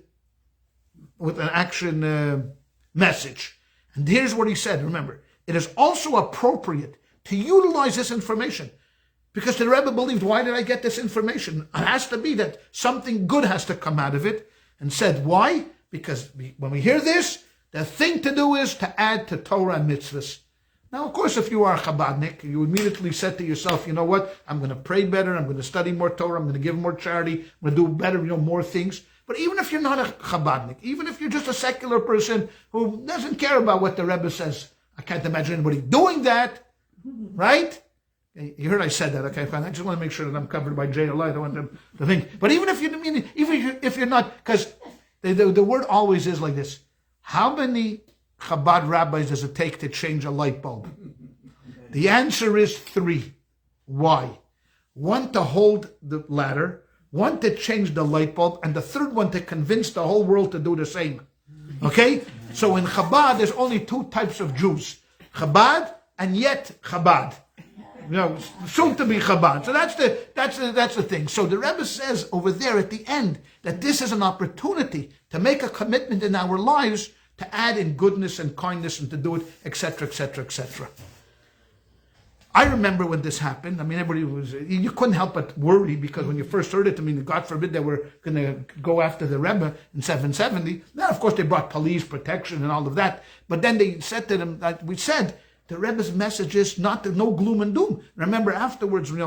message. And here's what he said. Remember, it is also appropriate to utilize this information, because the Rebbe believed, why did I get this information? It has to be that something good has to come out of it. And said, why? Because when we hear this, the thing to do is to add to Torah and mitzvahs. Now, of course, if you are a Chabadnik, you immediately said to yourself, you know what? I'm going to pray better. I'm going to study more Torah. I'm going to give more charity. I'm going to do better, more things. But even if you're not a Chabadnik, even if you're just a secular person who doesn't care about what the Rebbe says, I can't imagine anybody doing that, right? You heard I said that, okay, fine. I just want to make sure that I'm covered by JLI. I don't want them to think. But even if you're not, because the word always is like this. How many Chabad rabbis does it take to change a light bulb? The answer is 3. Why? 1 to hold the ladder, 1 to change the light bulb, and the 3rd one to convince the whole world to do the same. Okay? So in Chabad, there's only 2 types of Jews. Chabad and yet Chabad. Soon to be Chabad. So that's the thing. So the Rebbe says over there at the end that this is an opportunity to make a commitment in our lives to add in goodness and kindness and to do it, etc., etc., etc. I remember when this happened. I mean, you couldn't help but worry, because when you first heard it, God forbid they were going to go after the Rebbe in 770. Now, of course, they brought police protection and all of that. But then they said to them, that we said, the Rebbe's message is no gloom and doom. Remember, afterwards, we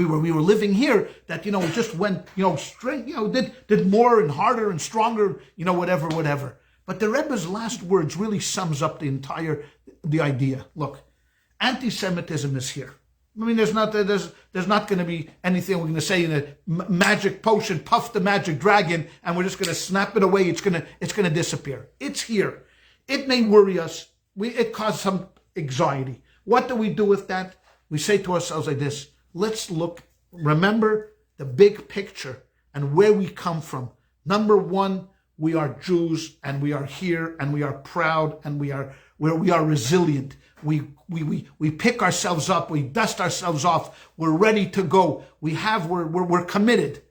were living here, that we just went straight, did more and harder and stronger, whatever. But the Rebbe's last words really sums up the idea. Look, anti-Semitism is here. I mean, there's not going to be anything we're going to say in a magic potion, puff the magic dragon, and we're just going to snap it away. It's going to disappear. It's here. It may worry us. It caused some anxiety. What do we do with that? We say to ourselves like this: let's remember the big picture and where we come from. Number 1, we are Jews, and we are here, and we are proud, and we are resilient. We pick ourselves up, we dust ourselves off, we're ready to go. We're committed.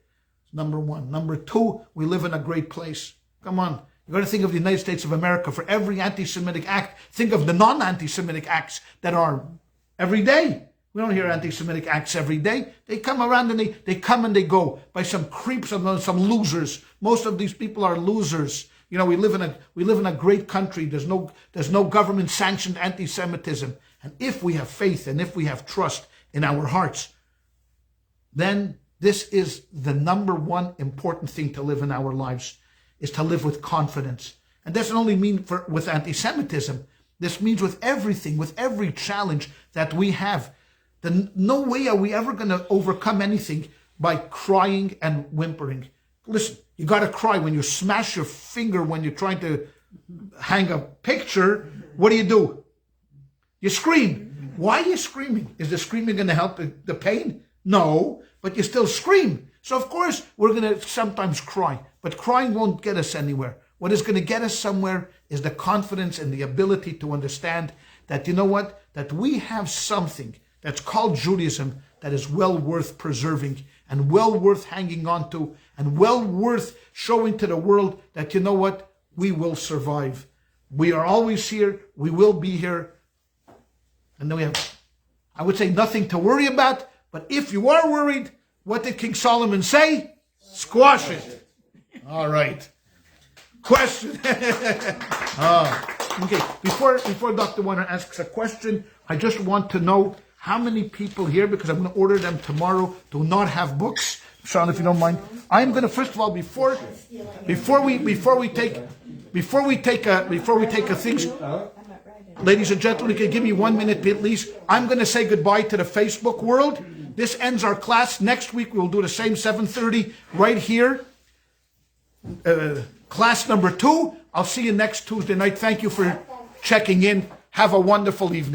Number 1. Number 2, we live in a great place. Come on. You've got to think of the United States of America. For every anti-Semitic act, think of the non-anti-Semitic acts that are every day. We don't hear anti-Semitic acts every day. They come around and they come and they go by some creeps and some losers. Most of these people are losers. We live in a great country. There's no government sanctioned anti-Semitism. And if we have faith and if we have trust in our hearts, then this is the number 1 important thing to live in our lives. Is to live with confidence. And that doesn't only mean with anti-Semitism. This means with everything, with every challenge that we have. No way are we ever going to overcome anything by crying and whimpering. Listen, You got to cry when you smash your finger when you're trying to hang a picture. What do? You scream. Why are you screaming? Is the screaming going to help the pain? No, but you still scream. So of course we're going to sometimes cry, but crying won't get us anywhere. What is going to get us somewhere is the confidence and the ability to understand that, you know what, that we have something that's called Judaism that is well worth preserving and well worth hanging on to and well worth showing to the world that, you know what, we will survive. We are always here. We will be here. And then we have, I would say, nothing to worry about. But if you are worried, what did King Solomon say? Squash it. All right. Question. Okay. Before Dr. Warner asks a question, I just want to know how many people here, because I'm going to order them tomorrow, do not have books. Sean, if you don't mind, I'm going to first of all before we take a thing. Ladies and gentlemen, you can give me 1 minute at least. I'm going to say goodbye to the Facebook world. This ends our class. Next week we will do the same 7:30 right here. Class number 2. I'll see you next Tuesday night. Thank you for checking in. Have a wonderful evening.